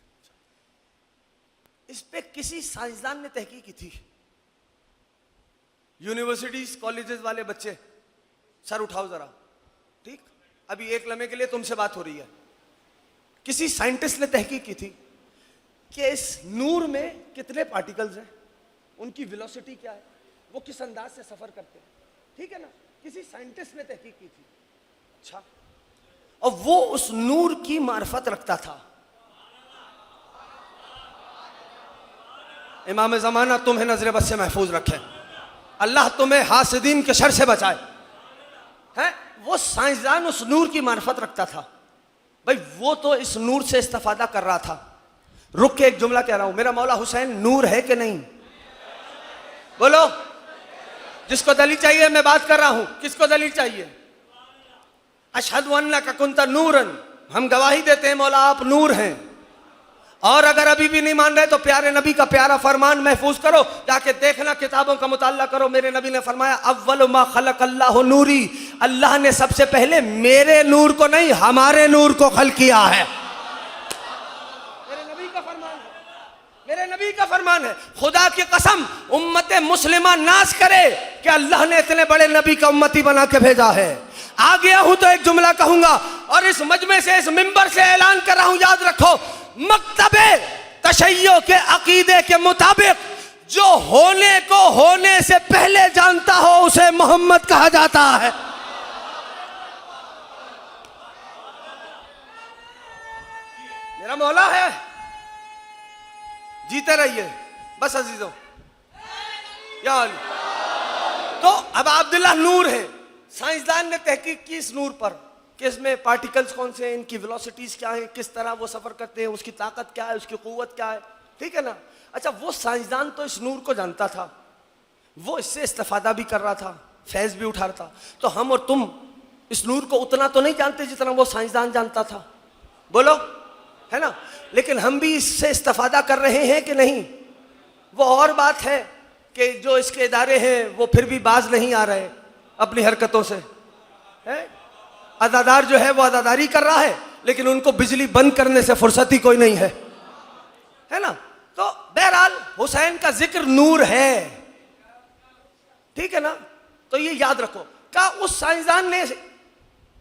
इस पे किसी साइंसदान ने तहकीक की थी। यूनिवर्सिटीज कॉलेजेस वाले बच्चे सर उठाओ जरा। ठीक, अभी एक लम्हे के लिए तुमसे बात हो रही है। किसी साइंटिस्ट ने तहकीक की थी कि इस नूर में कितने पार्टिकल्स हैं, उनकी वेलोसिटी क्या है, वो किस अंदाज से सफर करते हैं। ठीक है ना, किसी साइंटिस्ट ने तहकीक की थी। अच्छा, और वो उस नूर की मार्फत रखता था। इमाम ज़माना तुम्हें नजर बद से महफूज रखे, अल्लाह तुम्हें हासिदीन के शर से बचाए। है, वो साइंसदान उस नूर की मार्फत रखता था। भाई वो तो इस नूर से इस्तेफादा कर रहा था। रुक के एक जुमला कह रहा हूं, मेरा मौला हुसैन नूर है कि नहीं? बोलो, जिसको दलील चाहिए मैं बात कर रहा हूं। किसको दलील चाहिए? अशहदु अन्नका कुंता नूरन, हम गवाही देते हैं मौला आप नूर हैं। और अगर अभी भी नहीं मान रहे तो प्यारे नबी का प्यारा फरमान महफूज करो, जाके देखना, किताबों का मुताल्ला करो। मेरे नबी ने फरमाया अव्वल मा खलक अल्लाह नूरी, अल्लाह ने सबसे पहले मेरे नूर को नहीं हमारे नूर को खल्क किया है। मेरे नबी का फरमान है, मेरे नबी का फरमान है। खुदा की कसम उम्मत मुस्लिमा नाज करे कि अल्लाह ने इतने बड़े नबी का उम्मती बना के भेजा है। आ गया हूं तो एक जुमला कहूंगा और इस मजमे से, इस मिंबर से ऐलान कर रहा हूं, याद रखो, मक्तबे तशय्यो के अकीदे के मुताबिक जो होने को होने से पहले जानता हो उसे मोहम्मद कहा जाता है। मेरा मौला है, जीते रहिए बस अजीजों, या अली। तो अब अब्दुल्लाह नूर है। साइंसदान ने तहकीक की इस नूर पर कि इसमें पार्टिकल्स कौन से हैं, इनकी वेलोसिटीज क्या है, किस तरह वो सफर करते हैं, उसकी ताकत क्या है, उसकी कुव्वत क्या है। ठीक है ना। अच्छा, वो साइंसदान तो इस नूर को जानता था, वो इससे इस्तेफादा भी कर रहा था, फैज़ भी उठा रहा था। तो हम और तुम इस नूर को उतना तो नहीं जानते जितना वो साइंसदान जानता था। बोलो, है ना। लेकिन हम भी इससे इस्तेफादा कर रहे हैं कि नहीं, वो और बात है कि जो इसके इदारे हैं वो फिर भी बाज नहीं आ रहे अपनी हरकतों से। है, अदादार जो है वो अदादारी कर रहा है, लेकिन उनको बिजली बंद करने से फुर्सत ही कोई नहीं है ना। तो बहरहाल हुसैन का जिक्र नूर है। ठीक है ना। तो ये याद रखो, क्या उस साइंसदान ने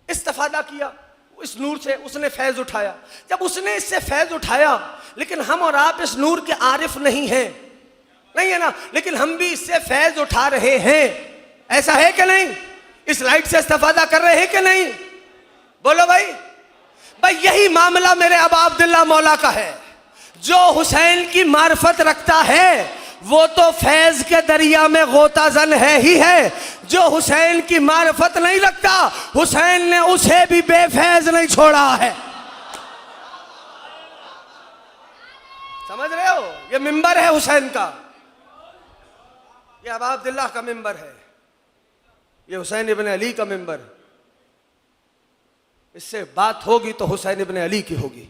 इस्तेफादा किया इस नूर से, उसने फैज उठाया। जब उसने इससे फैज उठाया, लेकिन हम और आप इस नूर के आरिफ नहीं हैं, नहीं है ना, लेकिन हम भी इससे फैज उठा रहे हैं। ऐसा है कि नहीं? इस लाइट से इस्तेफादा कर रहे हैं कि नहीं? बोलो भाई। भाई यही मामला मेरे अबा अब्दुल्ला मौला का है। जो हुसैन की मार्फत रखता है वो तो फैज के दरिया में गोताजन है ही है। जो हुसैन की मार्फत नहीं रखता, हुसैन ने उसे भी बेफैज नहीं छोड़ा है। समझ रहे हो? ये मिंबर है हुसैन का, ये अबा अब्दुल्ला का मिंबर है, ये हुसैन इब्न अली का मिंबर है। इससे बात होगी तो हुसैन इब्न अली की होगी।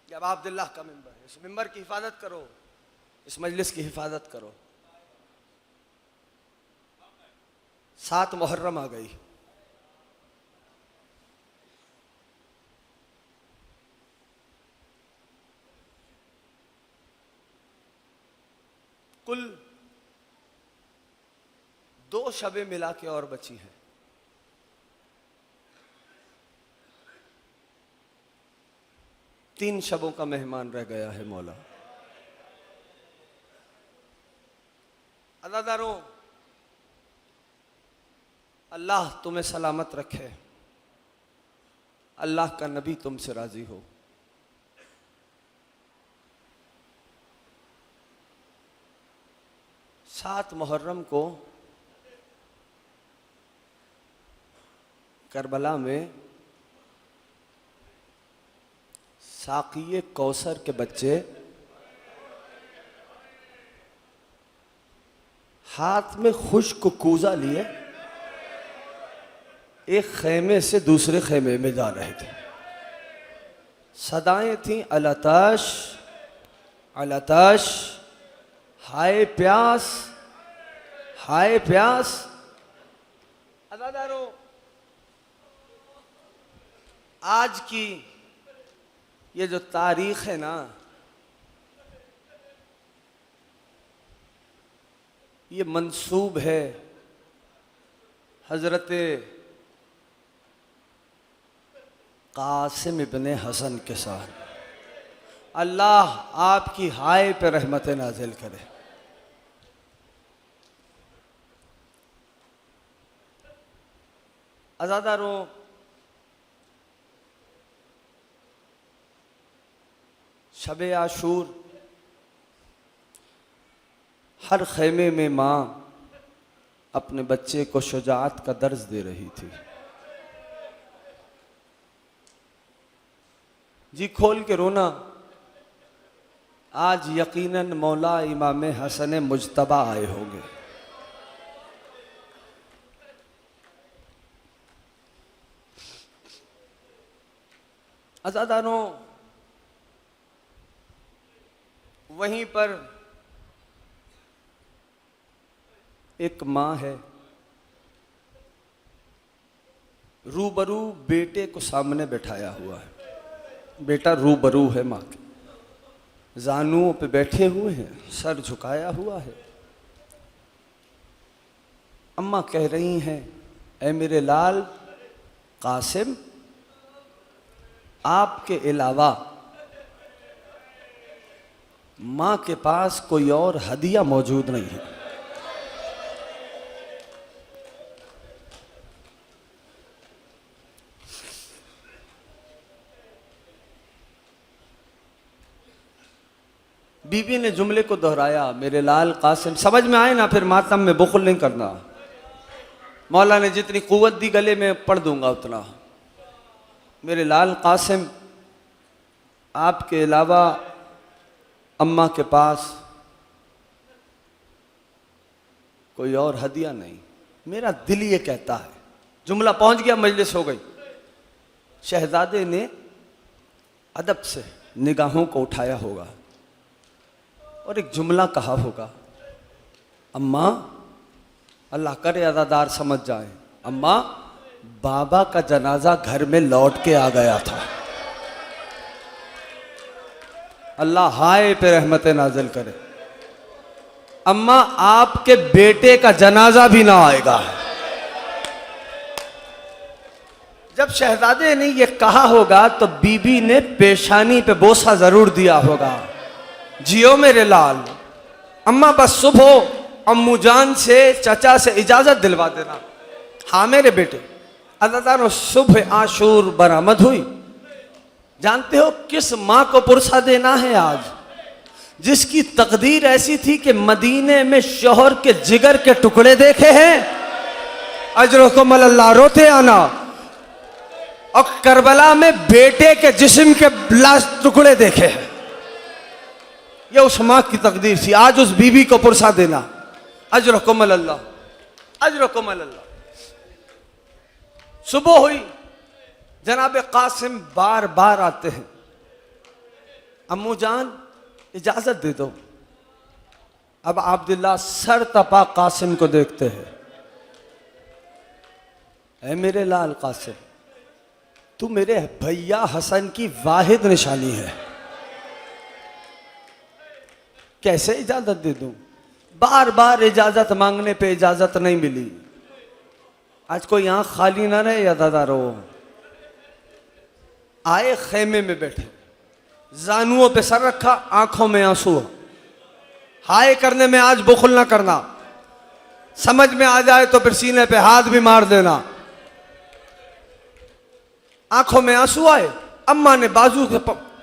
ये अबा अब्दुल्ला का मिंबर है। इस मिंबर की हिफाजत करो, इस मजलिस की हिफाजत करो। 7 मुहर्रम आ गई। कुल 2 शबें मिला के और बची हैं। तीन शबों का मेहमान रह गया है मौला। अज़ादारों, अल्लाह तुम्हें सलामत रखे, अल्लाह का नबी तुमसे राजी हो। सात मुहर्रम को करबला में साक़िए कौसर के बच्चे हाथ में खुश्क कूजा लिए एक खेमे से दूसरे खेमे में जा रहे थे। सदाएं थीं अलताश अलताश, हाय प्यास हाय प्यास। अज़ादारों, आज की ये जो तारीख है ना, ये मंसूब है हजरत कासिम इब्ने हसन के साथ। अल्लाह आपकी हाय पे रहमत नाजिल करे। अज़ादारों, शब आशूर हर खेमे में माँ अपने बच्चे को शुजाअत का दर्ज दे रही थी। जी खोल के रोना। आज यकीनन मौला इमाम हसन मुज्तबा आए होंगे। अज़ादारों, वहीं पर एक माँ है, रूबरू बेटे को सामने बैठाया हुआ है। बेटा रूबरू है माँ के, जानुओं पे बैठे हुए हैं, सर झुकाया हुआ है। अम्मा कह रही हैं, ऐ मेरे लाल कासिम, आपके अलावा माँ के पास कोई और हदिया मौजूद नहीं है। बीबी ने जुमले को दोहराया, मेरे लाल कासिम। समझ में आए ना, फिर मातम में बुखल नहीं करना। मौला ने जितनी कुव्वत दी गले में पढ़ दूंगा उतना। मेरे लाल कासिम, आपके अलावा अम्मा के पास कोई और हदिया नहीं। मेरा दिल ये कहता है। जुमला पहुंच गया, मजलिस हो गई। शहजादे ने अदब से निगाहों को उठाया होगा और एक जुमला कहा होगा, अम्मा, अल्लाह करे अज़ादार समझ जाए, अम्मा, बाबा का जनाजा घर में लौट के आ गया था। अल्लाह हाय पे रहमत नाजिल करे। अम्मा, आपके बेटे का जनाजा भी ना आएगा। जब शहजादे ने ये कहा होगा तो बीबी ने पेशानी पे बोसा जरूर दिया होगा, जियो मेरे लाल। अम्मा, बस सुबह अम्मू जान से, चचा से इजाजत दिलवा देना। हाँ मेरे बेटे। अल्लाह सुबह आशूर बरामद हुई। जानते हो किस माँ को पुरसा देना है आज, जिसकी तकदीर ऐसी थी कि मदीने में शोहर के जिगर के टुकड़े देखे हैं, अजरकुम अल्लाह, रोते आना, और करबला में बेटे के जिस्म के लाश टुकड़े देखे हैं। ये उस माँ की तकदीर थी। आज उस बीबी को पुरसा देना। अजरकुम अल्लाह, अजरकुम अल्लाह। सुबह हुई, जनाब कासिम बार बार आते हैं, अम्मू जान इजाजत दे दो। अब अब्दुल्ला सर तपा कासिम को देखते हैं, ऐ मेरे लाल कासिम, तू मेरे भैया हसन की वाहिद निशानी है, कैसे इजाजत दे दूं? बार बार इजाजत मांगने पे इजाजत नहीं मिली। आज कोई आंख खाली ना रहे अज़ादारों। आए, खेमे में बैठे, जानुओं पे सर रखा, आंखों में आंसू। हाय करने में आज बुखल ना करना, समझ में आ जाए तो फिर सीने पे हाथ भी मार देना। आंखों में आंसू आए। अम्मा ने बाजू से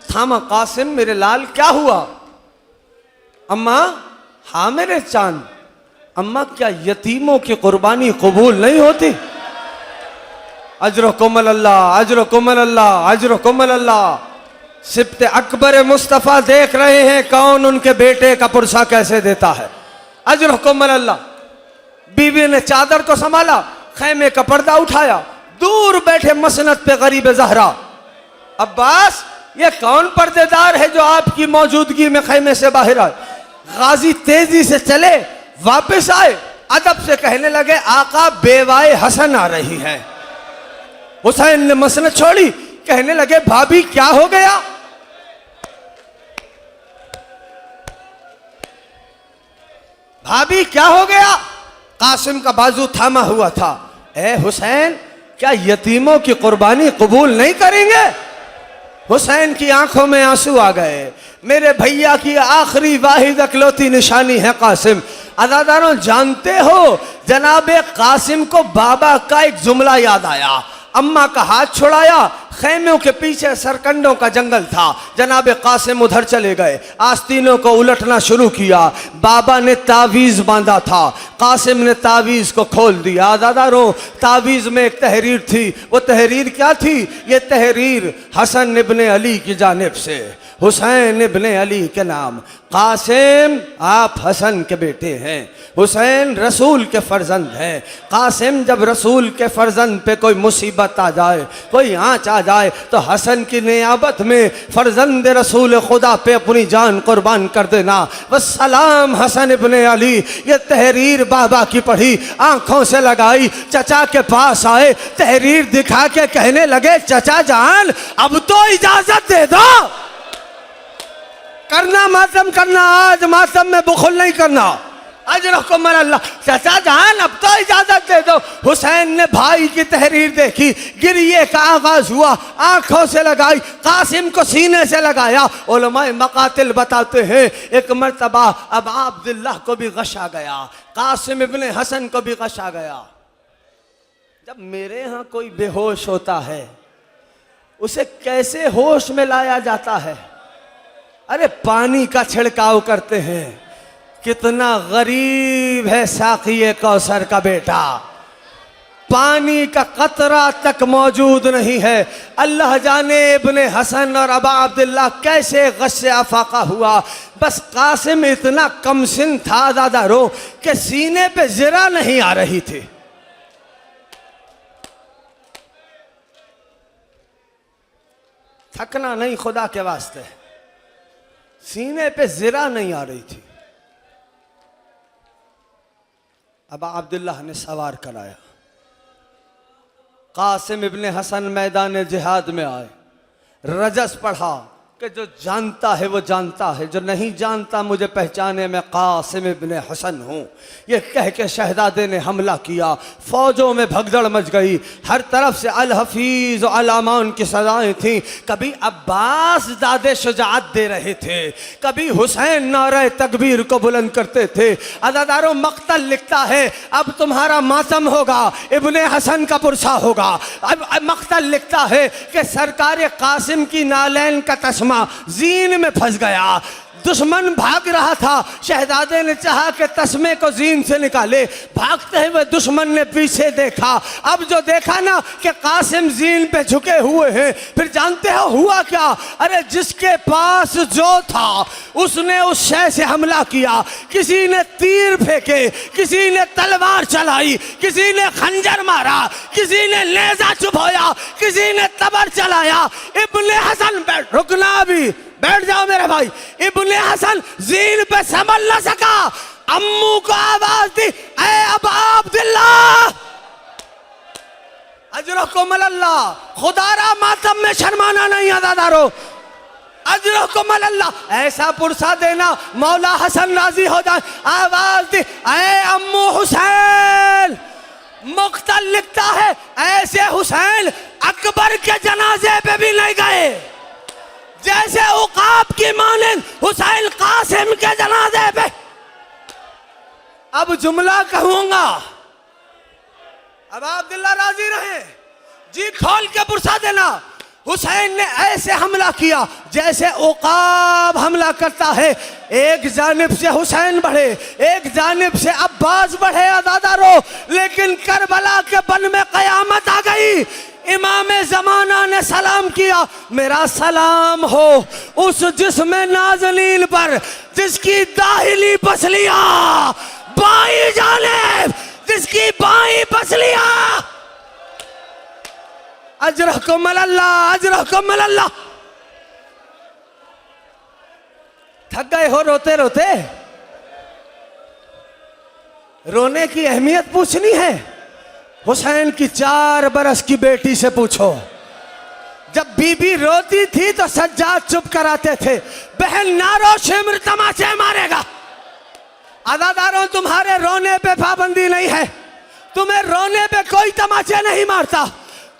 थामा, कासिम मेरे लाल क्या हुआ? अम्मा, हाँ मेरे चांद। अम्मा, क्या यतीमों की कुर्बानी कबूल नहीं होती? अजरकुम अल्लाह, अजरकुम अल्लाह, अजरकुम अल्लाह। सिब्त अकबर मुस्तफ़ा देख रहे हैं कौन उनके बेटे का पुरसा कैसे देता है। अजरकुम अल्लाह। बीवी ने चादर को संभाला, खैमे का पर्दा उठाया, दूर बैठे मसनद पे गरीब ज़हरा, अब्बास, ये कौन पर्देदार है जो आपकी मौजूदगी में खैमे से बाहर आए? गाजी तेजी से चले, वापस आए, अदब से कहने लगे आका बेवाए हसन आ रही है। हुसैन ने मसनद छोड़ी, कहने लगे भाभी क्या हो गया? भाभी क्या हो गया? कासिम का बाजू थामा हुआ था। ए हुसैन, क्या यतीमों की कुर्बानी कबूल नहीं करेंगे? हुसैन की आंखों में आंसू आ गए। मेरे भैया की आखिरी वाहिद अकलौती निशानी है कासिम। अदादारों, जानते हो जनाबे कासिम को बाबा का एक जुमला याद आया। अम्मा का हाथ छुड़ाया, खैमों के पीछे सरकंडों का जंगल था। जनाबे कासिम उधर चले गए, आस्तीनों को उलटना शुरू किया। बाबा ने तावीज़ बांधा था, कासिम ने तावीज़ को खोल दिया। दादारों, तावीज़ में एक तहरीर थी। वो तहरीर क्या थी? ये तहरीर हसन इब्ने अली की जानिब से, हुसैन इब्ने अली के नाम। कासिम, आप हसन के बेटे हैं, हुसैन रसूल के फर्जंद हैं। कासिम, जब रसूल के फर्जंद पे कोई मुसीबत आ जाए, कोई आँच आ जाए, तो हसन की नियाबत में फर्जंद रसूल खुदा पे अपनी जान कुर्बान कर देना। वस्सलाम हसन इब्ने अली। ये तहरीर बाबा की पढ़ी, आंखों से लगाई, चचा के पास आए, तहरीर दिखा के कहने लगे चचा जान अब तो इजाजत दे दो, करना मातम करना, आज मातम में बुखल नहीं करना। अजरकुम अल्लाह। चाचा जान अब तो इजाजत दे दो। हुसैन ने भाई की तहरीर देखी, गिरिए का आगाज हुआ, आंखों से लगाई, कासिम को सीने से लगाया। उलमाए मकातिल बताते हैं एक मर्तबा अब अब्दुल्लाह को भी गश आ गया, कासिम इब्ने हसन को भी गश आ गया। जब मेरे यहाँ कोई बेहोश होता है, उसे कैसे होश में लाया जाता है? अरे पानी का छिड़काव करते हैं। कितना गरीब है साक़िए कौसर का बेटा, पानी का कतरा तक मौजूद नहीं है। अल्लाह जाने इब्ने हसन और अबा अब्दुल्लाह कैसे गस्से अफाका हुआ। बस कासिम इतना कमसिन था दादारो कि सीने पे जरा नहीं आ रही थी। थकना नहीं खुदा के वास्ते, सीने पे जरा नहीं आ रही थी। अबा अब्दुल्लाह ने सवार कराया। कासिम इब्ने हसन मैदान जिहाद में आए, रजस पढ़ा कि जो जानता है वो जानता है, जो नहीं जानता मुझे पहचाने, मैं कासिम इब्ने हसन हूँ। ये कह के शहजादे ने हमला किया। फौजों में भगदड़ मच गई, हर तरफ से अल हफीज और अल अमान की सजाएं थीं। कभी अब्बास दादे शुजाअत दे रहे थे, कभी हुसैन नारे तकबीर को बुलंद करते थे। अदादारों, मक्तल लिखता है अब तुम्हारा मातम होगा, इब्ने हसन का पुरसा होगा। अब मक्तल लिखता है कि सरकार कासिम की नालैन का तस्मा जीन में फंस गया। दुश्मन भाग रहा था, शहजादे ने चाहा कि तस्मे को जीन से निकाले। भागते हुए दुश्मन ने पीछे देखा। अब जो देखा ना कि कासिम जीन पे झुके हुए हैं, फिर जानते हो हुआ क्या? अरे जिसके पास जो था उसने उस शय से हमला किया। किसी ने तीर फेंके, किसी ने तलवार चलाई, किसी ने खंजर मारा, किसी ने नेजा चुभोया, किसी ने तबर चलाया। इब्ने हसन रुकना, अभी बैठ जाओ मेरे भाई। इब्ने हसन जीन पे संभल न सका, अम्मू को आवाज दी, ऐ अबा अब्दुल्लाह, अजरकुम अल्लाह, खुदारा मातम में शर्माना नहीं अदादारो, अजरकुम अल्लाह, ऐसा पुरसा देना मौला हसन राजी हो जाए। आवाज दी, ऐ अम्मू हुसैन। मुख्तल लिखता है ऐसे हुसैन अकबर के जनाजे पे भी नहीं गए जैसे उकाब की मानिंद हुसैन कासिम के जनाजे पे। अब जुमला कहूंगा, अब अब्दुल्लाह राजी रहे, जी खोल के पुरसा देना। हुसैन ने ऐसे हमला किया जैसे उकाब हमला करता है। एक जानिब से हुसैन बढ़े, एक जानिब से अब्बास बढ़े अदादारो, लेकिन करबला के बन में कयामत आ गई। इमाम ज़माना ने सलाम किया, मेरा सलाम हो उस जिस्म नाज़नीन पर जिसकी दाहिनी पसलियां बाईं जानिब, जिसकी बाईं पसलियां। अजरकुम अल्लाह, अजरकुम अल्लाह। थक गए हो रोते रोते? रोने की अहमियत पूछनी है? हुसैन की 4 बरस की बेटी से पूछो। जब बीबी रोती थी तो सज्जाद चुप कराते थे। बहन नारो शिमर तमाचे मारेगा। अदादारों, तुम्हारे रोने पे पाबंदी नहीं है, तुम्हें रोने पे कोई तमाचे नहीं मारता,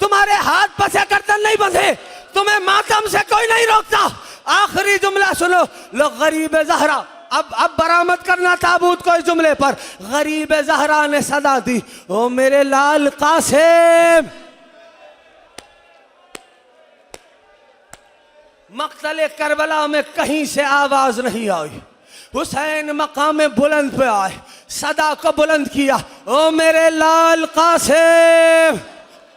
तुम्हारे हाथ पसे गर्दन नहीं बंधे, तुम्हें मातम से कोई नहीं रोकता। आखिरी जुमला सुनो, लो गरीब ज़हरा, अब बरामद करना ताबूत को इस जुमले पर। गरीब ज़हरा ने सदा दी, ओ मेरे लाल कासिम। मक्तले करबला में कहीं से आवाज नहीं आई। हुसैन मकाम बुलंद पे आए, सदा को बुलंद किया, ओ मेरे लाल कासिम।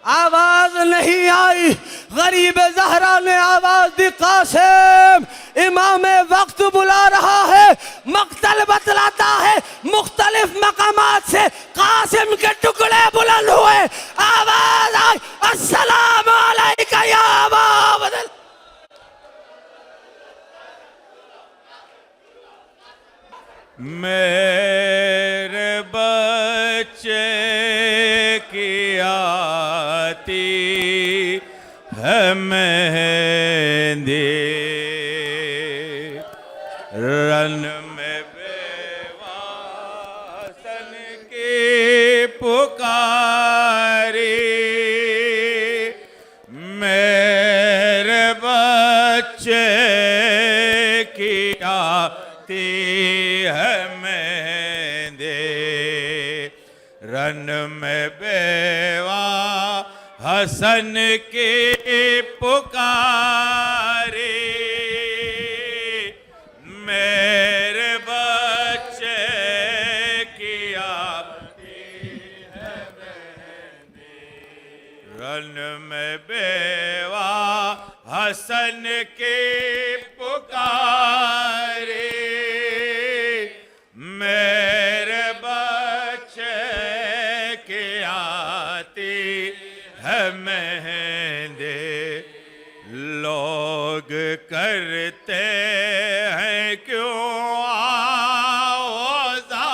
आवाज नहीं आई। गरीब ज़हरा ने आवाज दी, कासिम। इमाम वक्त बुला रहा है। मक्तल बतलाता है, मुख्तलिफ मकामात से कासिम के टुकड़े बुलंद हुए। आवाज आई, अस्सलाम अलैका या अबा अब्दुल। मेरे बच्चे की आती है मेहंदी, रन में बेवासन की पुकारी। मेरे बच्चे की आती है मेहंदी, रन में बेवा हसन की पुकारी। मेरे बच्चे की आती है मेहंदी, रन में बेवा हसन की पुकारी। मेरे बच्चे की आती है मेहंदी, लोग करते हैं क्यों आज़ारी।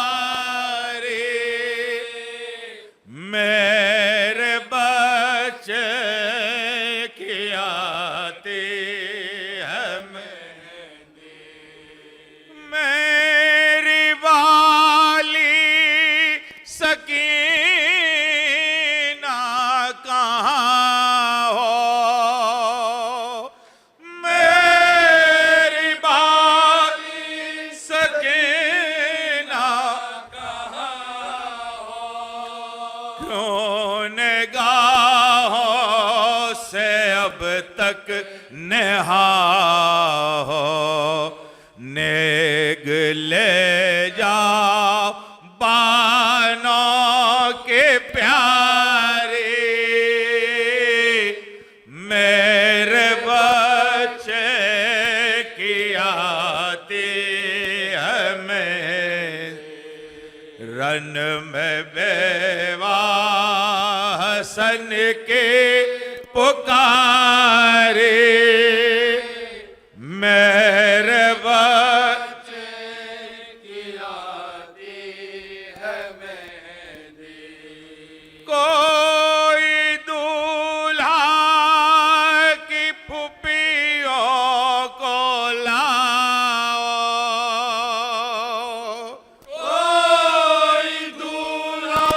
मेरे बच्चे की आती है मेहंदी, मेरी वाली सकीना कहाँ हो। मेरी वाली सकीना कहाँ हो। क्यों निगाहों से अब तक नेहा हो। नेग ले जाओ बानों के प्यारे। मेरे बच्चे की आती है मेहंदी, रन में बेवा हसन के पुकारे। मेरे बच्चे की आती है मेहंदी, कोई दूल्हा की फुफियों को लाओ। कोई दूल्हा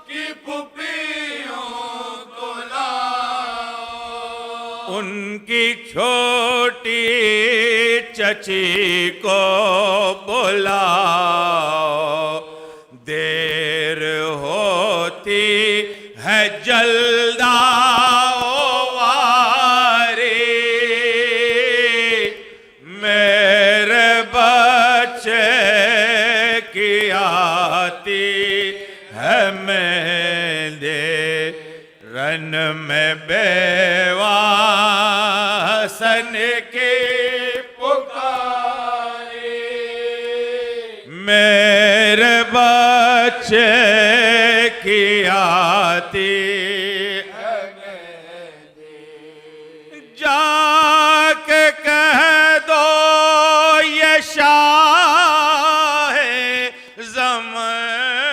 की फुफियों को लाओ। उनकी छोटी चची को बुलाओ। देर होती है जल्दाओ वारी। मेरे बच्चे की आती है मेहंदी, रन में बेवा हसन के पुकारे। मेरे बच्चे की आती है मेहंदी, जाके कह दो ये शाह ज़माना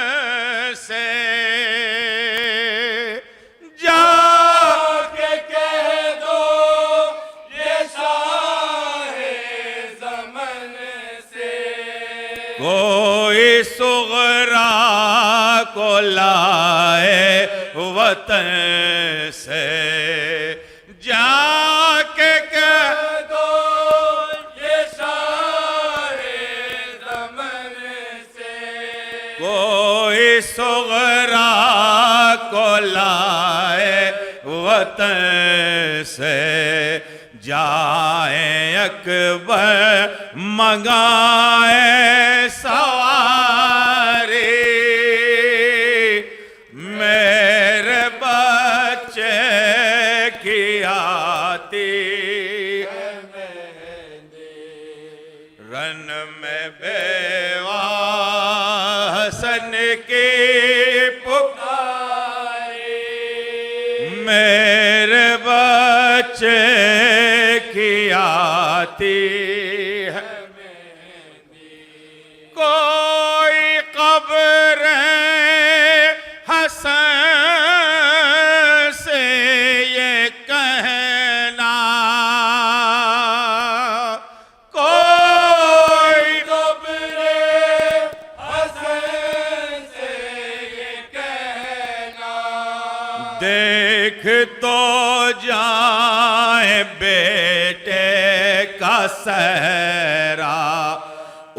वतन से जाके कह दो ये सारे दमन से कोई सुगरा को लाए वतन से जाए अकबर मंगाए सवारी मेरे बच्चे की आती रन में बेवा हसन की पुकारी मेरे बच्चे की आती है कोई कब्र हसन से ये कहना कोई कब्र हसन से ये कहना देख तो जाए बेटे का सहरा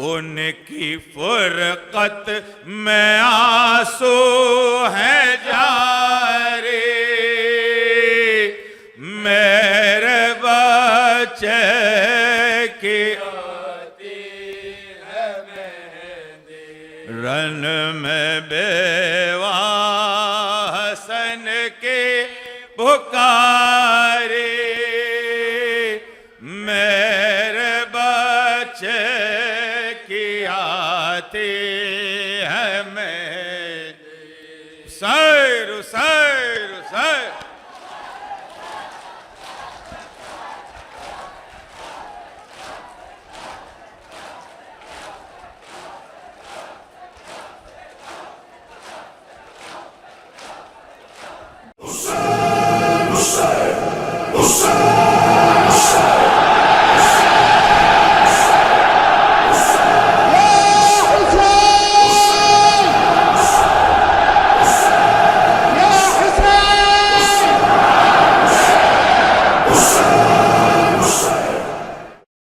उनकी फुरकत में आंसू है जारी मेरे बच्चे की आती है मेहंदी रन में बेवा हसन की पुकारी